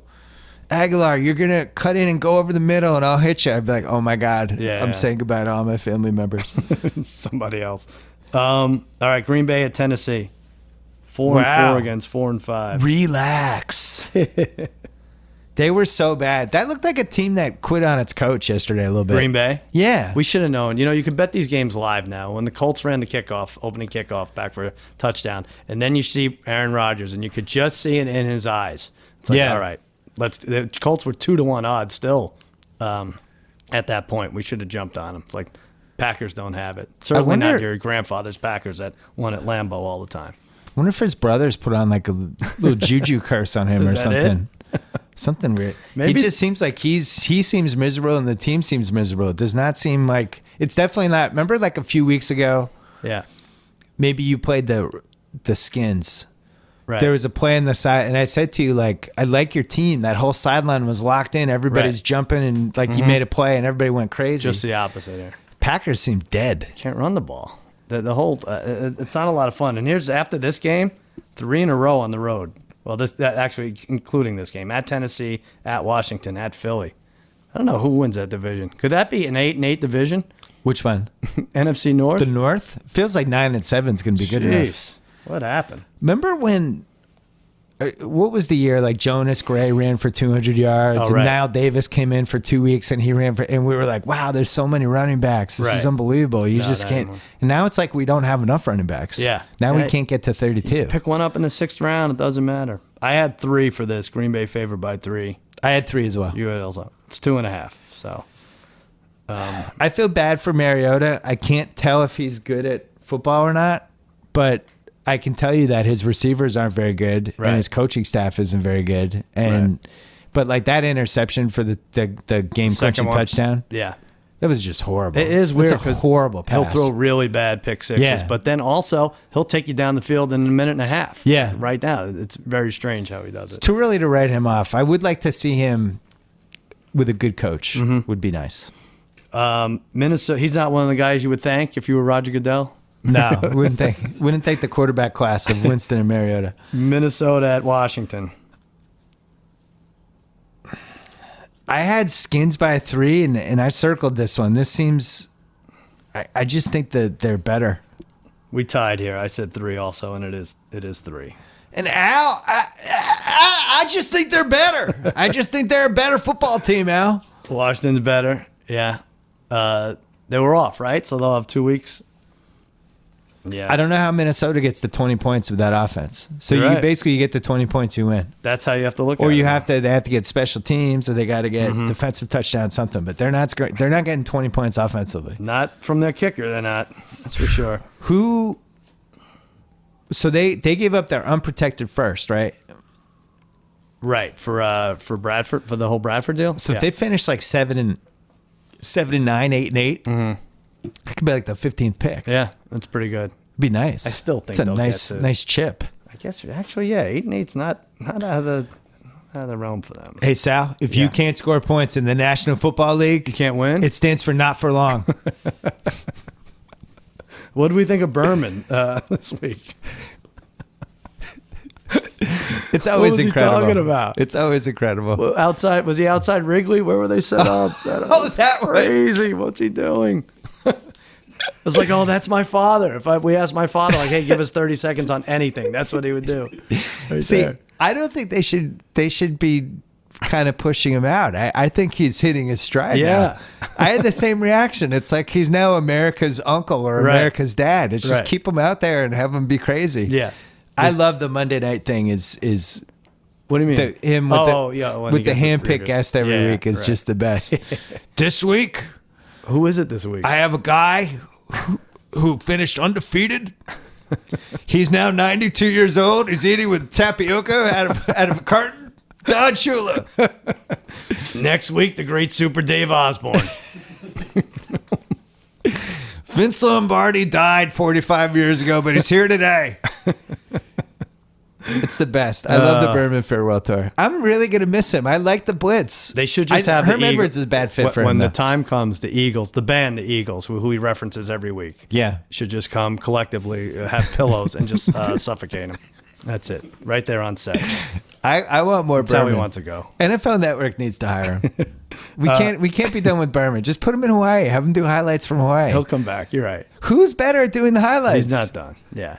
S1: Aguilar, you're gonna cut in and go over the middle, and I'll hit you. I'd be like, oh my God, I'm saying goodbye to all my family members.
S2: Somebody else. All right, Green Bay at Tennessee, 4-4 against 4-5.
S1: Relax. They were so bad. That looked like a team that quit on its coach yesterday a little bit.
S2: Green Bay?
S1: Yeah.
S2: We should have known. You can bet these games live now. When the Colts ran the opening kickoff back for a touchdown, and then you see Aaron Rodgers, and you could just see it in his eyes. It's like, all right, the Colts were 2-1 odds still at that point. We should have jumped on them. It's like Packers don't have it. Certainly not your grandfather's Packers that won at Lambeau all the time.
S1: I wonder if his brothers put on like a little juju curse on him or something. Something weird. Maybe. He just seems like he seems miserable and the team seems miserable. It does not seem like it's definitely not. Remember like a few weeks ago?
S2: Yeah.
S1: Maybe you played the Skins.
S2: Right.
S1: There was a play on the side, and I said to you, like, I like your team. That whole sideline was locked in. Everybody's jumping, and like you made a play, and everybody went crazy.
S2: Just the opposite here.
S1: Packers seem dead.
S2: Can't run the ball. The whole it's not a lot of fun. And here's after this game, 3 in a row on the road. Well, that actually including this game at Tennessee, at Washington, at Philly. I don't know who wins that division. Could that be an 8-8 division?
S1: Which one?
S2: NFC North.
S1: The North feels like 9-7 is going to be good enough.
S2: What happened?
S1: Remember when? What was the year like Jonas Gray ran for 200 yards and Niall Davis came in for 2 weeks and he ran for, and we were like, wow, there's so many running backs. This is unbelievable. You just can't. Anymore. And now it's like we don't have enough running backs.
S2: Yeah.
S1: Now we can't get to 32.
S2: Pick one up in the 6th round. It doesn't matter. I had 3 for this. Green Bay favored by 3.
S1: I had 3 as well.
S2: You had also. It's 2.5. So.
S1: I feel bad for Mariota. I can't tell if he's good at football or not, but I can tell you that his receivers aren't very good and his coaching staff isn't very good. And but like that interception for the game clinching touchdown.
S2: Yeah.
S1: That was just horrible.
S2: It is weird.
S1: It's a horrible pass.
S2: He'll throw really bad pick sixes, but then also he'll take you down the field in a minute and a half.
S1: Yeah.
S2: Right now. It's very strange how he does it.
S1: It's too early to write him off. I would like to see him with a good coach. Would be nice.
S2: Minnesota, he's not one of the guys you would thank if you were Roger Goodell.
S1: No, wouldn't thank the quarterback class of Winston and Mariota.
S2: Minnesota at Washington.
S1: I had Skins by 3, and I circled this one. This seems, I just think that they're better.
S2: We tied here. I said 3 also, and it is 3.
S1: And Al, I just think they're better. I just think they're a better football team, Al.
S2: Washington's better. Yeah. They were off, right? So they'll have 2 weeks. Yeah.
S1: I don't know how Minnesota gets to 20 points with that offense. So you get to 20 points, you win.
S2: That's how you have to look at it.
S1: Or they have to get special teams, or they got to get defensive touchdown, something. But they're not getting 20 points offensively.
S2: Not from their kicker, they're not. That's for sure.
S1: So they gave up their unprotected first, right?
S2: Right. For Bradford, for the whole Bradford deal?
S1: So if they finish like 7-9, 8-8, it could be like the 15th pick.
S2: Yeah, that's pretty good.
S1: Be nice.
S2: I still think
S1: it's a nice chip.
S2: I guess actually, 8-8's not out of the realm for them.
S1: Hey Sal, if you can't score points in the National Football League,
S2: you can't win.
S1: It stands for not for long.
S2: What do we think of Berman this week?
S1: It's always incredible.
S2: What was he talking about?
S1: It's always incredible.
S2: Well, was he outside Wrigley? Where were they set up?
S1: That
S2: crazy. What's he doing? It's like, that's my father. If we asked my father, like, hey, give us 30 seconds on anything, that's what he would do.
S1: See, there. I don't think they should be kind of pushing him out. I think he's hitting his stride now. I had the same reaction. It's like he's now America's uncle or America's dad. It's just keep him out there and have him be crazy.
S2: Yeah.
S1: I love the Monday night thing is
S2: what do you mean?
S1: Him with the handpicked guest every week is just the best. This week,
S2: who is it this week?
S1: I have a guy who finished undefeated. He's now 92 years old. He's eating with tapioca out of a carton. Don Shula.
S2: Next week, the great Super Dave Osborne.
S1: Vince Lombardi died 45 years ago, but he's here today. It's the best. I love the Berman farewell tour. I'm really going to miss him. I like the Blitz.
S2: They should just have
S1: Herm Edwards is a bad fit for him.
S2: When the time comes, the Eagles, the band, the Eagles, who he references every week, should just come collectively, have pillows, and just suffocate him. That's it. Right there on set.
S1: I want more
S2: That's
S1: Berman.
S2: how he wants to go.
S1: NFL Network needs to hire him. We can't be done with Berman. Just put him in Hawaii. Have him do highlights from Hawaii.
S2: He'll come back. You're right.
S1: Who's better at doing the highlights?
S2: He's not done. Yeah.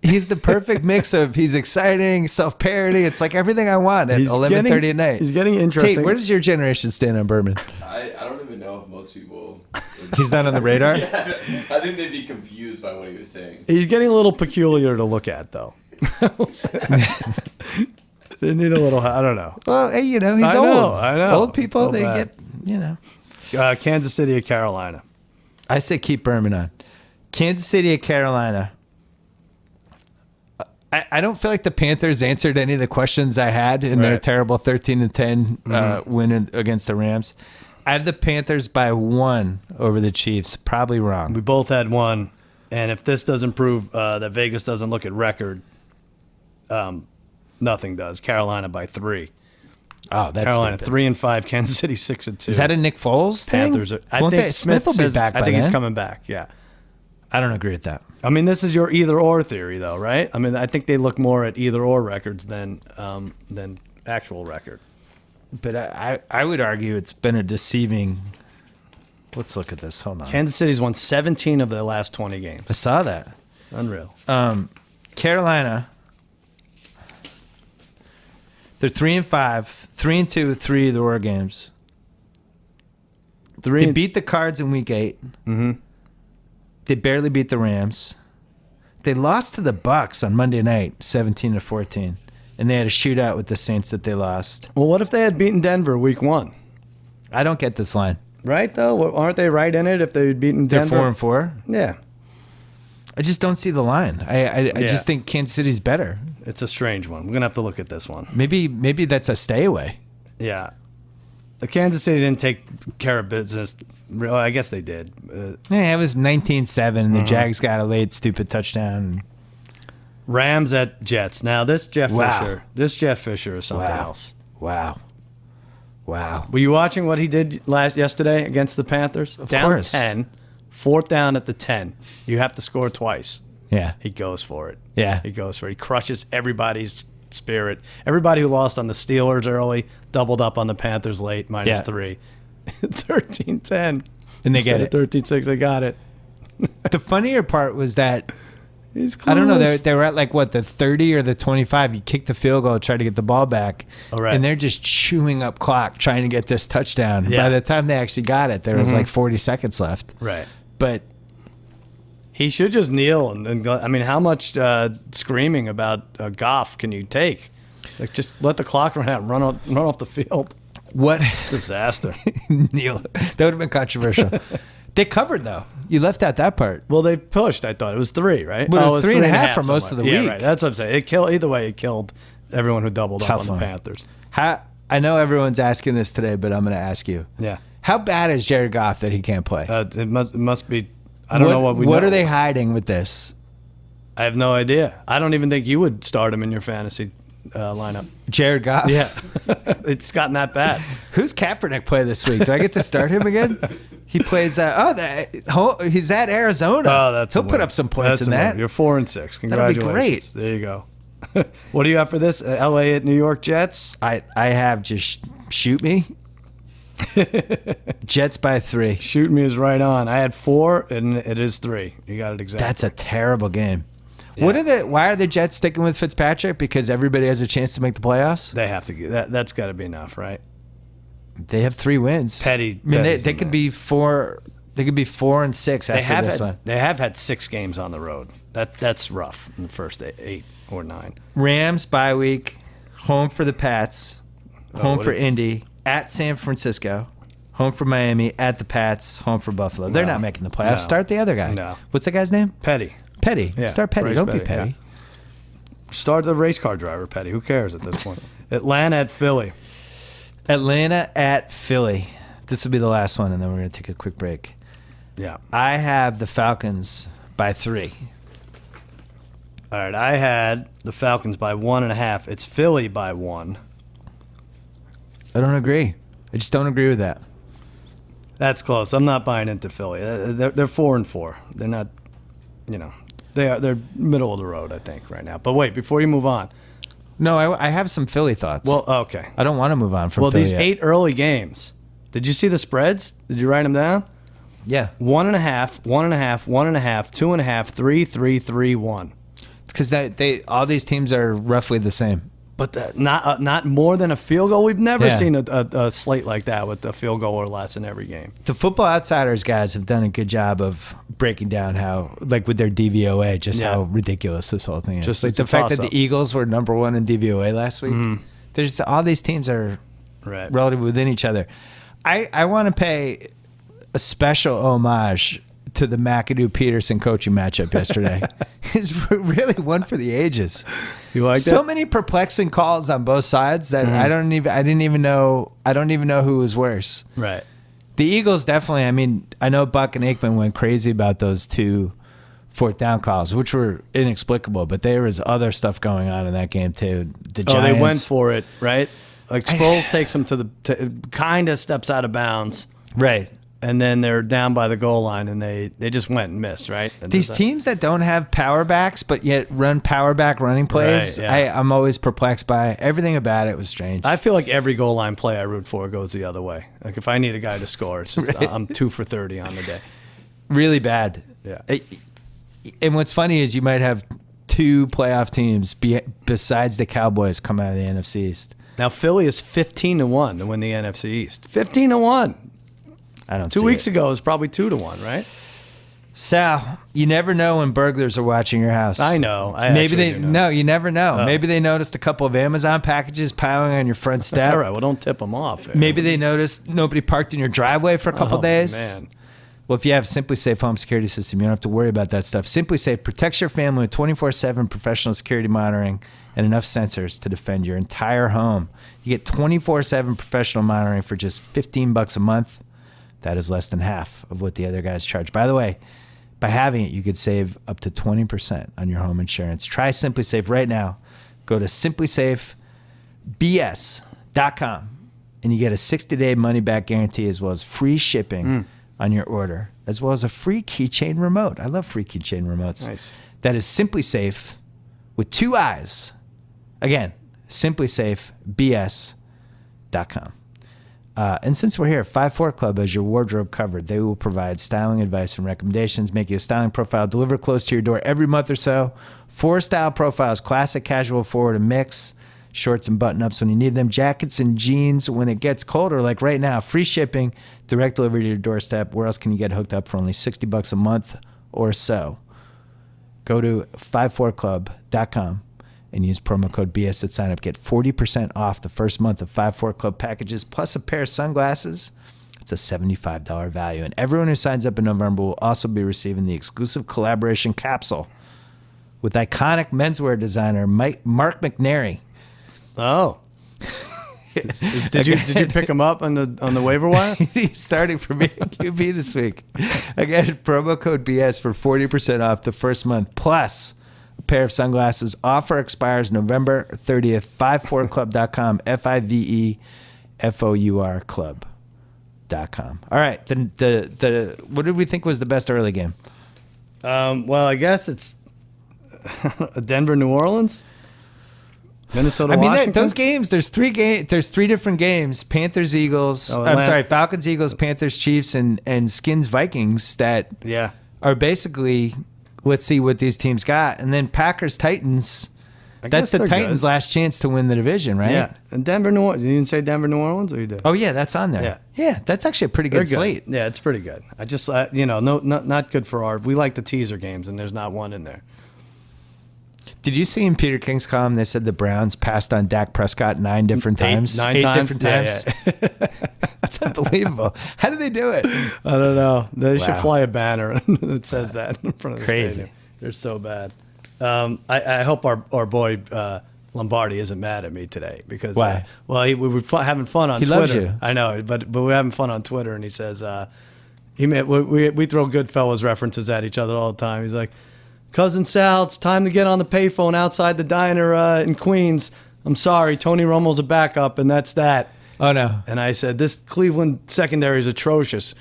S1: He's the perfect mix of he's exciting, self-parody. It's like everything I want at 11:30 at night.
S2: He's getting interesting.
S1: Tate, where does your generation stand on Berman?
S3: I don't even know if most people.
S1: He's not on the radar?
S3: Yeah, I think they'd be confused by what he was saying.
S2: He's getting a little peculiar to look at, though. They need a little, I don't know.
S1: Well, hey, he's
S2: I
S1: old.
S2: know, I know.
S1: Old people,
S2: Feel
S1: they
S2: bad.
S1: get,
S2: Kansas City at Carolina.
S1: I say keep Berman on. Kansas City at Carolina. I don't feel like the Panthers answered any of the questions I had in their terrible 13-10 win against the Rams. I have the Panthers by 1 over the Chiefs. Probably wrong.
S2: We both had 1. And if this doesn't prove that Vegas doesn't look at record, nothing does. Carolina by 3.
S1: Oh, that's
S2: Carolina
S1: stupid.
S2: 3-5. Kansas City 6-2.
S1: Is that a Nick Foles thing?
S2: Panthers. I think
S1: Smith will be back by
S2: I think
S1: then.
S2: he's coming back. Yeah.
S1: I don't agree with that.
S2: I mean, this is your either or theory, though, right? I mean, I think they look more at either or records than actual record.
S1: But I would argue it's been a deceiving. Let's look at this. Hold on.
S2: Kansas City's won 17 of their last 20 games.
S1: I saw that.
S2: Unreal.
S1: Carolina. They're 3-5, 3-2 with 3 of the Roar games. They beat the Cards in Week 8.
S2: Mm-hmm.
S1: They barely beat the Rams. They lost to the Bucks on Monday night, 17-14, and they had a shootout with the Saints that they lost.
S2: Well, what if they had beaten Denver Week 1?
S1: I don't get this line.
S2: Right, though? Aren't they right in it if they'd beaten
S1: They're
S2: Denver?
S1: 4-4.
S2: Yeah.
S1: I just don't see the line. I just think Kansas City's better.
S2: It's a strange one. We're going to have to look at this one.
S1: Maybe that's a stay away.
S2: Yeah. The Kansas City didn't take care of business. Well, I guess they did.
S1: Yeah, it was 19-7, and the Jags got a late stupid touchdown.
S2: Rams at Jets. Now, this Jeff Fisher is something
S1: Wow.
S2: else.
S1: Wow.
S2: Were you watching what he did yesterday against the Panthers?
S1: Of
S2: down
S1: course.
S2: 10, 4th down at the 10. You have to score twice.
S1: Yeah.
S2: He goes for it.
S1: Yeah.
S2: He goes for it. He crushes everybody's spirit. Everybody who lost on the Steelers early doubled up on the Panthers late, -3. 13-10.
S1: And they get it.
S2: 13-6, they got it.
S1: The funnier part was that,
S2: He's close.
S1: I don't know, they were at like, what, the 30 or the 25. You kicked the field goal, tried to get the ball back.
S2: Oh, right.
S1: And they're just chewing up clock trying to get this touchdown.
S2: Yeah.
S1: By the time they actually got it, there was like 40 seconds left.
S2: Right.
S1: But
S2: He should just kneel and go. I mean, how much screaming about Goff can you take? Like, just let the clock run out and run off the field.
S1: what?
S2: Disaster.
S1: Neil, that would have been controversial. They covered, though. You left out that part.
S2: Well, they pushed. I thought it was 3, right?
S1: But it was 3.5 for
S2: somewhere.
S1: most of the
S2: yeah,
S1: week.
S2: Right. That's what I'm saying. Either way, it killed everyone who doubled
S1: Tough
S2: up on
S1: one.
S2: the Panthers.
S1: I know everyone's asking this today, but I'm going to ask you.
S2: Yeah.
S1: How bad is Jared Goff that he can't play?
S2: It must be. I don't know what we.
S1: What
S2: know.
S1: are they hiding with this?
S2: I have no idea. I don't even think you would start him in your fantasy lineup.
S1: Jared Goff?
S2: Yeah, it's gotten that bad.
S1: Who's Kaepernick play this week? Do I get to start him again? He plays. He's at Arizona.
S2: Oh, that's
S1: he'll
S2: a
S1: put
S2: win.
S1: up some points
S2: That's
S1: in
S2: a
S1: that.
S2: win. You're 4-6.
S1: That'll be
S2: Congratulations.
S1: great.
S2: There you go. What do you have for this? L.A. at New York Jets.
S1: I have just shoot me. Jets by 3.
S2: Shoot me is right on. I had 4, and it is 3. You got it exactly.
S1: That's a terrible game.
S2: Yeah.
S1: Why are the Jets sticking with Fitzpatrick? Because everybody has a chance to make the playoffs?
S2: They have to get that. That's got to be enough, right?
S1: They have 3 wins.
S2: Petty.
S1: I mean, they could be 4. They could be 4-6 after this one.
S2: They have had 6 games on the road. That's rough in the first 8 or 9.
S1: Rams bye week, home for the Pats, home for Indy, at San Francisco, home for Miami, at the Pats, home for Buffalo. They're not making the playoffs.
S2: No.
S1: Start the other guy.
S2: No.
S1: What's the guy's name?
S2: Petty.
S1: Petty.
S2: Yeah,
S1: Start Petty.
S2: Bryce
S1: Don't be
S2: Petty,
S1: Petty.
S2: Start the race car driver, Petty. Who cares at this point? Atlanta at Philly.
S1: Atlanta at Philly. This will be the last one, and then we're going to take a quick break.
S2: Yeah.
S1: I have the Falcons by 3.
S2: All right. I had the Falcons by 1.5. It's Philly by 1.
S1: I don't agree. I just don't agree with that.
S2: That's close. I'm not buying into Philly. They're 4-4. They're not. They're middle of the road, I think, right now. But wait, before you move on.
S1: No, I have some Philly thoughts.
S2: Well, okay.
S1: I don't want to move on from Philly
S2: these
S1: yet.
S2: 8 early games. Did you see the spreads? Did you write them down?
S1: Yeah.
S2: 1.5, 1.5, 1.5, 2.5, 3, 3, 3, 1.
S1: It's because all these teams are roughly the same.
S2: But not more than a field goal. We've never
S1: Yeah.
S2: seen a slate like that with a field goal or less in every game.
S1: The Football Outsiders guys have done a good job of breaking down how, like with their DVOA, just how ridiculous this whole thing is.
S2: Just
S1: like
S2: it's
S1: the
S2: a
S1: fact that
S2: toss-up.
S1: the Eagles were number 1 in DVOA last week. There's all these teams are
S2: Right.
S1: relative within each other. I want to pay a special homage to the McAdoo-Peterson coaching matchup yesterday. It's really one for the ages.
S2: You like
S1: So
S2: that?
S1: many perplexing calls on both sides that I don't even know who was worse.
S2: Right.
S1: The Eagles definitely. I mean, I know Buck and Aikman went crazy about those 2 4th down calls, which were inexplicable. But there was other stuff going on in that game too. The Giants.
S2: They went for it, right? Like Sproles takes them to kind of steps out of bounds,
S1: right.
S2: and then they're down by the goal line, and they just went and missed, right? And
S1: These teams that don't have power backs but yet run power back running plays,
S2: Right, yeah.
S1: I'm always perplexed by. Everything about it was strange.
S2: I feel like every goal line play I root for goes the other way. Like if I need a guy to score, it's just I'm 2 for 30 on the day.
S1: Really bad.
S2: Yeah.
S1: And what's funny is you might have 2 playoff teams besides the Cowboys come out of the NFC East.
S2: Now Philly is 15-1 to win the NFC East. 15-1.
S1: I don't.
S2: 2 weeks ago it was probably 2-1, right?
S1: Sal, you never know when burglars are watching your house.
S2: I know. I
S1: Maybe
S2: actually
S1: they
S2: do know.
S1: no, you never know.
S2: Oh.
S1: Maybe they noticed a couple of Amazon packages piling on your front step.
S2: All right, well don't tip them off.
S1: Maybe they noticed nobody parked in your driveway for a couple days.
S2: Man.
S1: Well, if you have Simply Safe home security system, you don't have to worry about that stuff. Simply Safe protects your family with 24/7 professional security monitoring and enough sensors to defend your entire home. You get 24/7 professional monitoring for just $15 a month. That is less than half of what the other guys charge. By the way, by having it, you could save up to 20% on your home insurance. Try Simply Safe right now. Go to simplysafebs.com and you get a 60-day money-back guarantee as well as free shipping on your order, as well as a free keychain remote. I love free keychain remotes.
S2: Nice.
S1: That is Simply Safe with 2 eyes. Again, simplysafebs.com. And since we're here, 5-4 Club has your wardrobe covered. They will provide styling advice and recommendations, make you a styling profile delivered close to your door every month or so. 4 style profiles: classic, casual, forward, and mix. Shorts and button-ups when you need them. Jackets and jeans when it gets colder, like right now. Free shipping, direct delivery to your doorstep. Where else can you get hooked up for only $60 a month or so? Go to 54club.com and use promo code BS at sign up. Get 40% off the first month of 54 Club packages plus a pair of sunglasses. It's a $75 value. And everyone who signs up in November will also be receiving the exclusive collaboration capsule with iconic menswear designer Mark McNary.
S2: Oh. Did you pick him up on the waiver wire?
S1: He's starting for me at QB this week. Again, promo code BS for 40% off the first month plus a pair of sunglasses. Offer expires November 30th. 54club.com. FIVEFOUR club.com. All right. The what did we think was the best early game?
S2: Well, I guess it's Denver, New Orleans, Minnesota, Washington.
S1: Those games. There's three different games: Panthers, Eagles. Falcons, Eagles, Panthers, Chiefs, and Skins, Vikings. That
S2: Yeah.
S1: are basically let's see what these teams got. And then Packers, Titans. That's the Titans'
S2: good.
S1: last chance to win the division, right?
S2: Yeah. And Denver, New Orleans. You didn't say Denver, New Orleans, or you did?
S1: Oh, yeah, that's on there. Yeah, that's actually a pretty good slate.
S2: Yeah, it's pretty good. I just, not good for our. We like the teaser games, and there's not one in there.
S1: Did you see in Peter King's column, they said the Browns passed on Dak Prescott 9 different times?
S2: Eight
S1: different times?
S2: Yeah.
S1: That's unbelievable. How did they do it?
S2: I don't know. They should
S1: Wow.
S2: fly a banner that says that in front of the
S1: Crazy.
S2: stadium. They're so bad. I hope our boy Lombardi isn't mad at me today because
S1: Why?
S2: We were having fun on
S1: He
S2: Twitter.
S1: loves you.
S2: I know, but we're having fun on Twitter, and he says we throw Goodfellas references at each other all the time. He's like, "Cousin Sal, it's time to get on the payphone outside the diner in Queens. I'm sorry, Tony Romo's a backup, and that's that."
S1: Oh, no.
S2: And I said, "This Cleveland secondary is atrocious.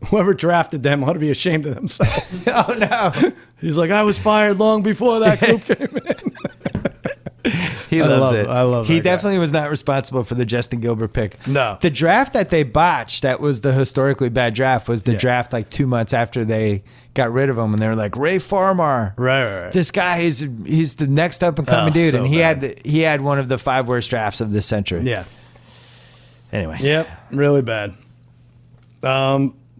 S2: Whoever drafted them ought to be ashamed of themselves."
S1: Oh, no.
S2: He's like, "I was fired long before that group came in."
S1: He
S2: I
S1: loves
S2: love
S1: it.
S2: it. I love
S1: He
S2: that guy.
S1: definitely was not responsible for the Justin Gilbert pick.
S2: No.
S1: The draft that they botched, that was the historically bad draft, was the
S2: Yeah.
S1: draft like 2 months after they got rid of him. And they were like, Ray Farmer.
S2: Right.
S1: This guy he's the next up and coming
S2: Oh,
S1: dude.
S2: so
S1: And
S2: bad.
S1: he had one of the 5 worst drafts of this century.
S2: Yeah.
S1: Anyway.
S2: Yep. Really bad.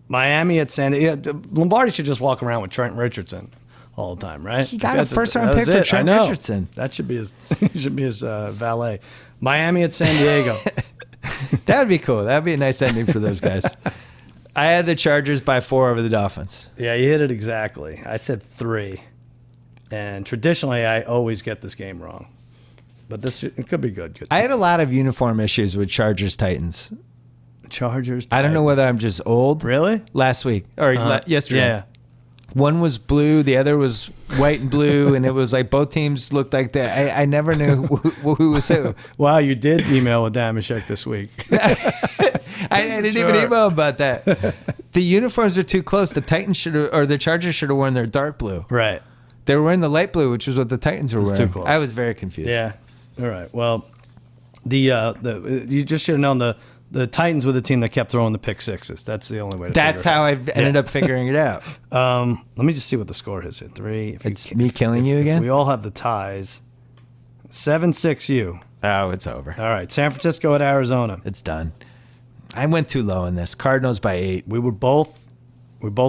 S2: Miami at San Diego. Lombardi should just walk around with Trent Richardson all the time, right?
S1: He got a first-round pick for Trent Richardson.
S2: That should be his valet. Miami at San Diego.
S1: That would be cool. That would be a nice ending for those guys. I had the Chargers by 4 over the Dolphins.
S2: Yeah, you hit it exactly. I said 3. And traditionally, I always get this game wrong. But it could be good.
S1: I had a lot of uniform issues with Chargers Titans.
S2: Chargers.
S1: I don't know whether I'm just old.
S2: Really?
S1: Last week or yesterday.
S2: Yeah.
S1: One was blue, the other was white and blue, and it was like both teams looked like that. I never knew who was who.
S2: Wow, you did email with Damashek this week.
S1: I didn't even email about that. The uniforms are too close. The Titans should have, or the Chargers should have worn their dark blue.
S2: Right.
S1: They were wearing the light blue, which was what the Titans were
S2: It's
S1: wearing.
S2: too close.
S1: I was very confused.
S2: Yeah. All right. Well, the you just should have known the Titans were the team that kept throwing the pick sixes. That's the only way to
S1: That's
S2: figure it
S1: how
S2: out.
S1: I've ended up figuring it out.
S2: Let me just see what the score is at 3.
S1: It's me killing you again?
S2: We all have the ties. 7-6 you.
S1: Oh, it's over.
S2: All right. San Francisco at Arizona.
S1: It's done. I went too low in this. Cardinals by 8.
S2: We both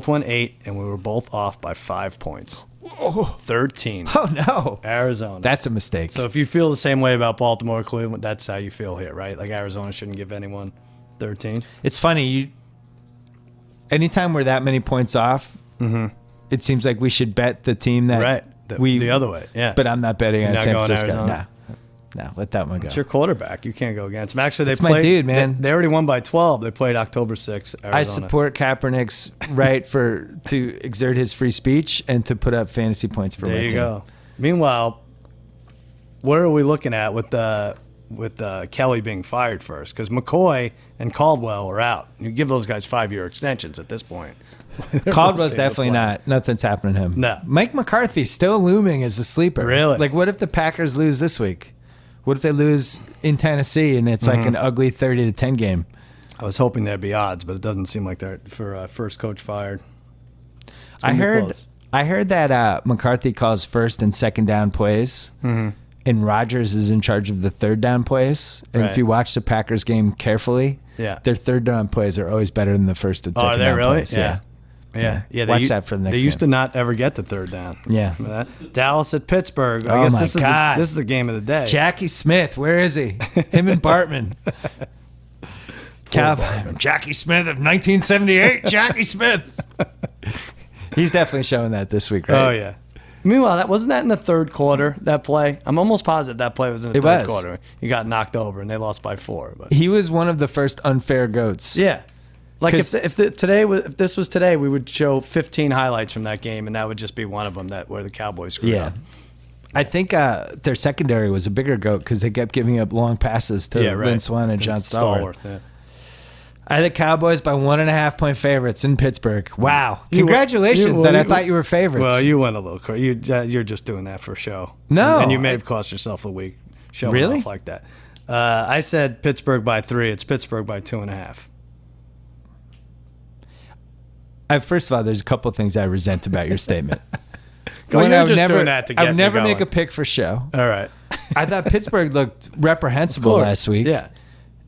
S2: went 8, and we were both off by 5 points. 13.
S1: Oh, no.
S2: Arizona.
S1: That's a mistake.
S2: So if you feel the same way about Baltimore, Cleveland, that's how you feel here, right? Like Arizona shouldn't give anyone 13.
S1: It's funny. Anytime we're that many points off, it seems like we should bet the team that
S2: Right. The other way, yeah.
S1: But I'm not betting on
S2: not
S1: San
S2: going
S1: Francisco.
S2: Arizona?
S1: No, let that one go.
S2: It's your quarterback. You can't go against him. Actually,
S1: It's my dude, man.
S2: They already won by 12. They played October 6th, Arizona.
S1: I support Kaepernick's right to exert his free speech and to put up fantasy points for my
S2: There you
S1: team.
S2: go. Meanwhile, what are we looking at with Kelly being fired first? Because McCoy and Caldwell are out. You give those guys 5-year extensions at this point.
S1: Caldwell's definitely not. Nothing's happening to him.
S2: No.
S1: Mike McCarthy still looming as a sleeper.
S2: Really?
S1: Like, what if the Packers lose this week? What if they lose in Tennessee and it's like an ugly 30-10 game?
S2: I was hoping there'd be odds, but it doesn't seem like they're for first coach fired.
S1: I heard that McCarthy calls first and second down plays, and Rodgers is in charge of the third down plays. And
S2: Right.
S1: if you watch the Packers game carefully,
S2: Yeah.
S1: their third down plays are always better than the first and
S2: Oh,
S1: second
S2: are they
S1: down
S2: really?
S1: plays.
S2: Yeah.
S1: Watch that for the next
S2: They used
S1: game.
S2: to not ever get to third down.
S1: Yeah.
S2: Remember that? Dallas at Pittsburgh.
S1: Oh,
S2: I guess
S1: my
S2: this
S1: God.
S2: is a game of the day.
S1: Jackie Smith, where is he? Him and Bartman. Jackie Smith of 1978. Jackie Smith. He's definitely showing that this week, right?
S2: Oh yeah. Meanwhile, wasn't that in the third quarter? That play, I'm almost positive that play was in the third quarter. He got knocked over and they lost by 4. But
S1: He was one of the first unfair goats.
S2: yeah, like
S1: 'Cause-
S2: if this was today, we would show 15 highlights from that game, and that would just be one of them where the Cowboys screwed
S1: Yeah.
S2: up.
S1: I think their secondary was a bigger goat because they kept giving up long passes to Lynn Swann and John Stallworth.
S2: Yeah.
S1: I had the Cowboys by 1.5 point favorites in Pittsburgh. Wow.
S2: You were-
S1: Congratulations that I thought you were favorites.
S2: Well, you went a little crazy. You're just doing that for show.
S1: No,
S2: and you may have cost yourself a week showing
S1: Really?
S2: off like that. I said Pittsburgh by 3. It's Pittsburgh by 2.5.
S1: First of all, there's a couple things I resent about your statement.
S2: Well, you're
S1: I would
S2: just
S1: never,
S2: doing that to
S1: I
S2: get
S1: would
S2: me
S1: never make
S2: going.
S1: a pick for show.
S2: All right.
S1: I thought Pittsburgh looked reprehensible last week.
S2: Yeah.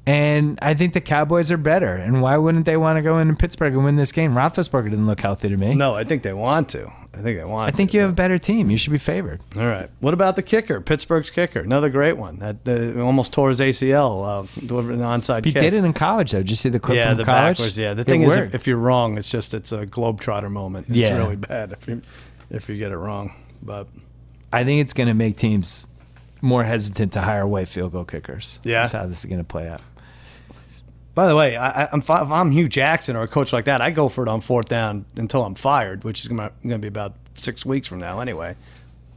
S1: And I think the Cowboys are better. And why wouldn't they want to go into Pittsburgh and win this game? Roethlisberger didn't look healthy to me.
S2: No, I think they want to. I think
S1: you have a better team. You should be favored.
S2: All right. What about the kicker? Pittsburgh's kicker, another great one. That almost tore his ACL delivering an onside
S1: He
S2: kick.
S1: did it in college, though. Did you see the clip from
S2: the
S1: college?
S2: backwards. Yeah, the thing is,
S1: worked.
S2: if you're wrong, it's a globetrotter moment. It's really bad if you get it wrong. But
S1: I think it's going to make teams more hesitant to hire white field goal kickers.
S2: Yeah.
S1: That's how this is going to play out.
S2: by the way, if I'm Hugh Jackson or a coach like that, I go for it on fourth down until I'm fired, which is going to be about 6 weeks from now anyway.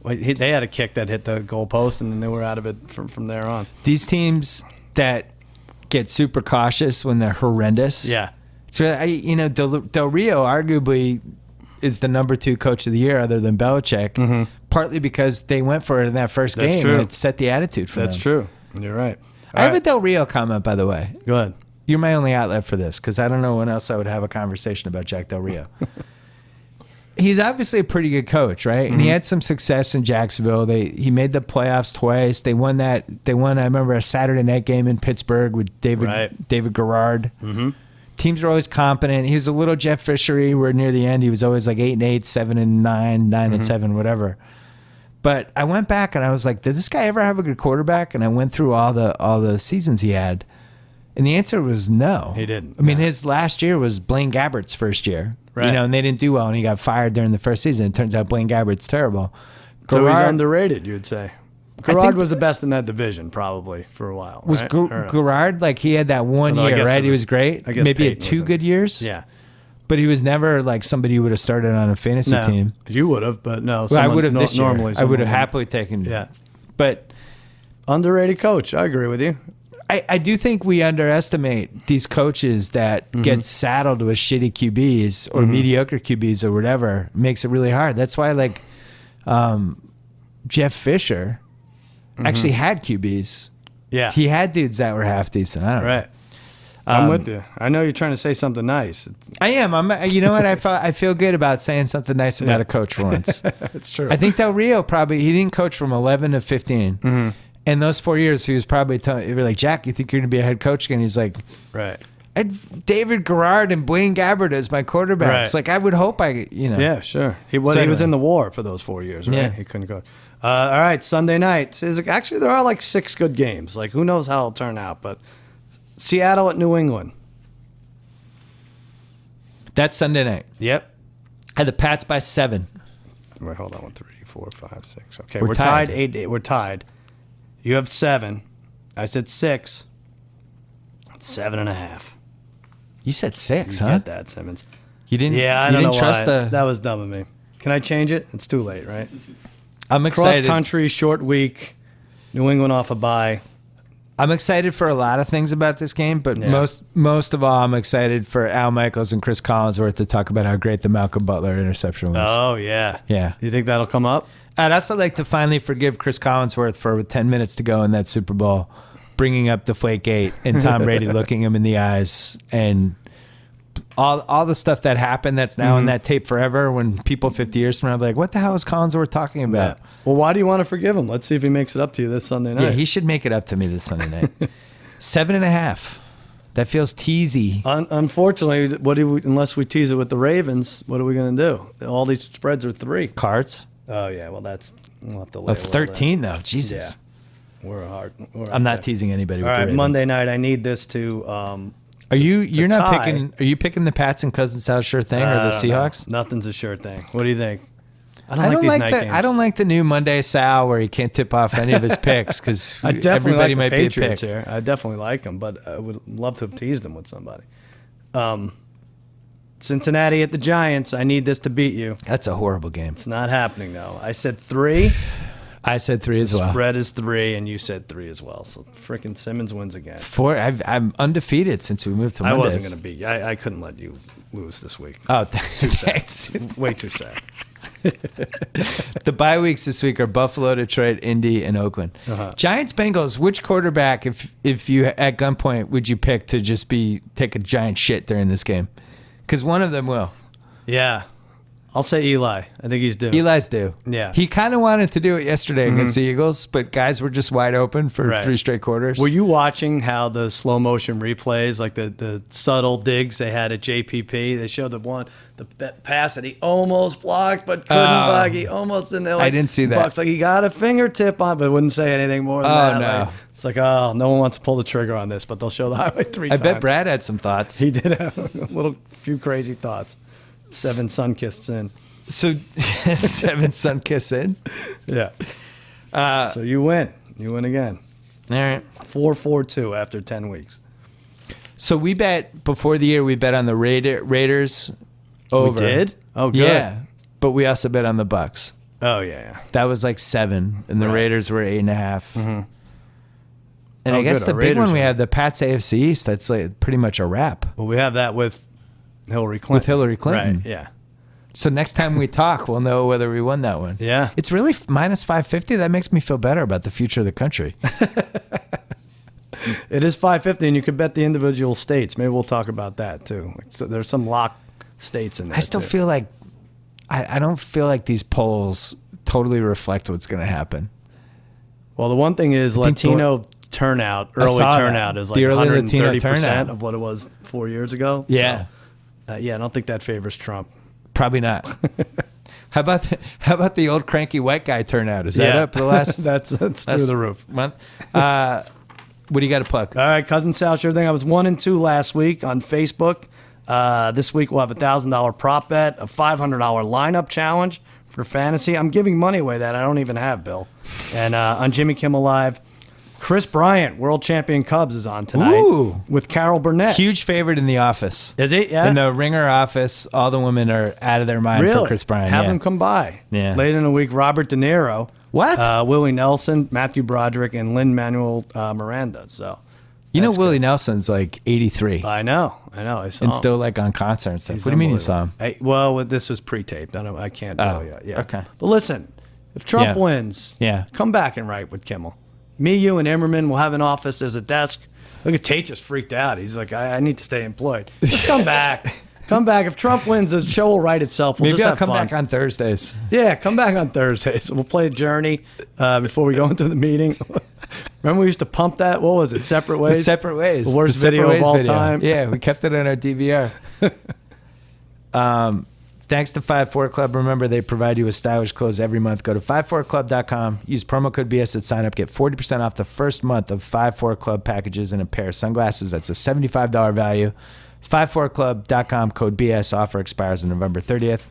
S2: They had a kick that hit the goalpost, and then they were out of it from there on.
S1: These teams that get super cautious when they're horrendous.
S2: Yeah.
S1: It's really, Del Rio arguably is the number 2 coach of the year other than Belichick, partly because they went for it in that first game
S2: true.
S1: and it set the attitude for them.
S2: That's true. You're right.
S1: I have a Del Rio comment, by the way.
S2: Go ahead.
S1: You're my only outlet for this because I don't know when else I would have a conversation about Jack Del Rio. He's obviously a pretty good coach, right? And he had some success in Jacksonville. He made the playoffs twice. They won. I remember a Saturday night game in Pittsburgh with David Garrard. Teams were always competent. He was a little Jeff Fishery, where near the end he was always like 8-8, 7-9, 9-7, whatever. But I went back and I was like, did this guy ever have a good quarterback? And I went through all the seasons he had. And the answer was no.
S2: He didn't.
S1: I mean, his last year was Blaine Gabbert's first year.
S2: Right.
S1: And they didn't do well, and he got fired during the first season. It turns out Blaine Gabbert's terrible.
S2: So he's underrated, you'd say. Garrard was the best in that division, probably, for a while.
S1: Was
S2: right?
S1: Garrard, like, he had that one
S2: Although I
S1: year,
S2: guess
S1: right?
S2: it
S1: He
S2: was-
S1: was great.
S2: I guess
S1: Maybe
S2: Peyton
S1: had 2
S2: wasn't.
S1: good years.
S2: Yeah.
S1: But he was never, like, somebody you would have started on a fantasy
S2: No,
S1: team.
S2: you would have, but no.
S1: Well, I would have this year.
S2: Normally,
S1: I would have
S2: someone
S1: happily taken
S2: Yeah.
S1: But
S2: Underrated coach. I agree with you.
S1: I do think we underestimate these coaches that get saddled with shitty QBs or mediocre QBs or whatever. It makes it really hard. That's why, like, Jeff Fisher actually had QBs.
S2: Yeah.
S1: He had dudes that were half decent. I don't know.
S2: Right. I'm with you. I know you're trying to say something nice.
S1: I am. You know what? I feel good about saying something nice about a coach for once.
S2: It's true.
S1: I think Del Rio he didn't coach from 11 to 15. And those 4 years, he was probably telling, you'd be like, Jack, you think you're going to be a head coach again? He's like,
S2: right.
S1: I had David Garrard and Blaine Gabbert as my quarterbacks.
S2: Right.
S1: Like, I would hope
S2: Yeah, sure. He was
S1: anyway.
S2: in the war for those 4 years, right?
S1: Yeah.
S2: He couldn't go. All right, Sunday night. Actually, there are like 6 good games. Like, who knows how it'll turn out, but Seattle at New England.
S1: That's Sunday night.
S2: Yep.
S1: I had the Pats by 7.
S2: Wait, hold on. 1, 3, 4, 5, 6. Okay,
S1: We're
S2: we're
S1: tied.
S2: tied. 8. We're tied. You have 7. I said 6. It's 7.5.
S1: You said 6,
S2: You
S1: huh?
S2: get that, Simmons.
S1: You didn't.
S2: Yeah, I
S1: you
S2: don't
S1: didn't
S2: know
S1: trust
S2: why.
S1: the.
S2: That was dumb of me. Can I change it? It's too late, right?
S1: I'm
S2: Cross
S1: excited.
S2: country, short week. New England off a bye.
S1: I'm excited for a lot of things about this game, but
S2: Yeah.
S1: most of all, I'm excited for Al Michaels and Chris Collinsworth to talk about how great the Malcolm Butler interception was.
S2: Oh, yeah.
S1: Yeah.
S2: You think that'll come up?
S1: I'd also like to finally forgive Chris Collinsworth for 10 minutes to go in that Super Bowl, bringing up Deflategate and Tom Brady looking him in the eyes and all the stuff that happened that's now in that tape forever when people 50 years from now be like, what the hell is Collinsworth talking about?
S2: Well, why do you want to forgive him? Let's see if he makes it up to you this Sunday night.
S1: Yeah, he should make it up to me this Sunday night. 7.5. That feels teasy.
S2: Unfortunately, unless we tease it with the Ravens, what are we going to do? All these spreads are 3.
S1: Cards?
S2: Oh, yeah. Well, we'll have to lay
S1: A 13, though. Jesus.
S2: Yeah.
S1: I'm not teasing anybody with
S2: All
S1: the
S2: right,
S1: Ravens.
S2: Monday night, I need this to
S1: You're not
S2: tie.
S1: picking. Are you picking the Pats and Cousins South sure thing or the Seahawks?
S2: Nothing's a sure thing. What do you think? I
S1: I don't
S2: these
S1: like
S2: night
S1: the
S2: games.
S1: I don't like the new Monday Sal where he can't tip off any of his picks because
S2: I definitely
S1: everybody
S2: like
S1: might
S2: the
S1: be a
S2: Patriots
S1: pick.
S2: here. I definitely like them, but I would love to have teased them with somebody. Cincinnati at the Giants. I need this to beat you.
S1: That's a horrible game.
S2: It's not happening though. I said 3.
S1: I said 3 as well.
S2: Spread is 3, and you said 3 as well. So freaking Simmons wins again.
S1: 4. I'm undefeated since we moved to
S2: I
S1: Mondays.
S2: wasn't going to beat you. I couldn't let you lose this week.
S1: Oh, thanks.
S2: Way too sad.
S1: The bye weeks this week are Buffalo, Detroit, Indy, and Oakland. Giants, Bengals. Which quarterback, if you at gunpoint, would you pick to just take a giant shit during this game? Because one of them will.
S2: Yeah. I'll say Eli. I think he's due.
S1: Eli's due.
S2: Yeah.
S1: He kind of wanted to do it yesterday against the Eagles, but guys were just wide open for 3 straight quarters.
S2: Were you watching how the slow motion replays, like the subtle digs they had at JPP? They showed the pass that he almost blocked but couldn't block. He almost in there. Like,
S1: I didn't see that.
S2: Bucks, like he got a fingertip on, but wouldn't say anything more than that.
S1: No.
S2: Like, it's like, oh, no one wants to pull the trigger on this, but they'll show the highlight 3 times.
S1: I bet Brad had some thoughts.
S2: He did have a few crazy thoughts. 7 sun-kissed in.
S1: So 7 sun-kiss in?
S2: Yeah. So you win. You win again.
S1: All right.
S2: 4-4-2 after 10 weeks.
S1: So we bet before the year. We bet on the Raiders over.
S2: We did? Oh, good.
S1: Yeah, but we also bet on the Bucks.
S2: Oh, yeah.
S1: That was like 7, and the Raiders were 8.5. Mm-hmm. And I guess
S2: good.
S1: the
S2: Our
S1: big
S2: Raiders
S1: one we
S2: won.
S1: had, the Pats AFC East. That's like pretty much a wrap.
S2: Well, we have that with Hillary Clinton.
S1: With Hillary Clinton.
S2: Right, yeah.
S1: So next time we talk, we'll know whether we won that one.
S2: Yeah.
S1: It's really minus 550. That makes me feel better about the future of the country.
S2: It is 550, and you could bet the individual states. Maybe we'll talk about that, too. So there's some lock states in there,
S1: I still
S2: too.
S1: feel like I don't feel like these polls totally reflect what's going to happen.
S2: Well, the one thing is Latino turnout, early
S1: saw
S2: turnout
S1: that.
S2: is like
S1: The early Latino
S2: 130%
S1: turnout.
S2: of what it was 4 years ago.
S1: Yeah.
S2: So, I don't think that favors Trump.
S1: Probably not. How about the old cranky white guy turnout? Is that up the last?
S2: that's through the roof.
S1: Month. What do you got to plug?
S2: All right, Cousin Sal, sure thing. I was 1-2 last week on Facebook. This week we'll have a $1,000 prop bet, a $500 lineup challenge for fantasy. I'm giving money away that I don't even have, Bill. And on Jimmy Kimmel Live, Chris Bryant, world champion Cubs, is on tonight.
S1: Ooh.
S2: With Carol Burnett.
S1: Huge favorite in The Office.
S2: Is he? Yeah.
S1: In the Ringer office, all the women are out of their mind
S2: Really?
S1: for Chris Bryant.
S2: Have
S1: yeah.
S2: him come by.
S1: Yeah.
S2: Later in the week, Robert De Niro.
S1: What?
S2: Willie Nelson, Matthew Broderick, and Lin-Manuel Miranda. So,
S1: You know,
S2: that's
S1: Willie Nelson's like 83
S2: I know. I saw
S1: and
S2: him.
S1: still like on concert and stuff.
S2: He's
S1: What do you mean you saw him?
S2: Well, this was pre-taped. I can't tell you. Yeah.
S1: okay.
S2: But listen, if Trump
S1: Yeah.
S2: wins,
S1: Yeah.
S2: come back and write with Kimmel. Me, you, and Emmerman will have an office. There's a desk. Look at Tate just freaked out. He's like, I need to stay employed. Just come back. Come back. If Trump wins, the show will write itself. We'll
S1: Maybe
S2: just
S1: I'll
S2: have
S1: come
S2: fun.
S1: back on Thursdays.
S2: Yeah, come back on Thursdays. We'll play Journey before we go into the meeting. Remember we used to pump that? What was it? Separate Ways?
S1: Separate Ways.
S2: The worst
S1: Separate
S2: video of
S1: Ways
S2: all
S1: video.
S2: time.
S1: Yeah, we kept it on our DVR. Thanks to 54 Club. Remember, they provide you with stylish clothes every month. Go to 54club.com. Use promo code BS at sign up. Get 40% off the first month of 54 Club packages and a pair of sunglasses. That's a $75 value. 54club.com. Code BS. Offer expires on November 30th.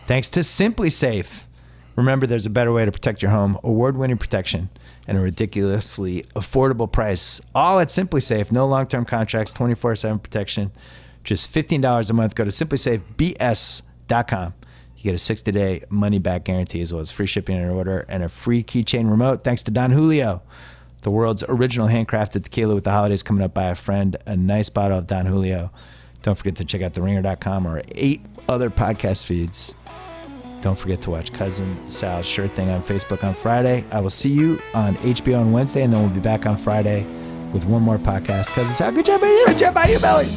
S1: Thanks to Simply Safe. Remember, there's a better way to protect your home. Award-winning protection and a ridiculously affordable price. All at Simply Safe. No long-term contracts. 24/7 protection. Just $15 a month. Go to simplysafebs.com. You get a 60-day money-back guarantee as well as free shipping on your order and a free keychain remote. Thanks to Don Julio, the world's original handcrafted tequila. With the holidays coming up, buy a friend a nice bottle of Don Julio. Don't forget to check out theringer.com or 8 other podcast feeds. Don't forget to watch Cousin Sal's Sure Thing on Facebook on Friday. I will see you on HBO on Wednesday, and then we'll be back on Friday with one more podcast. Cousin Sal, good job by you. Good job by you, Belly.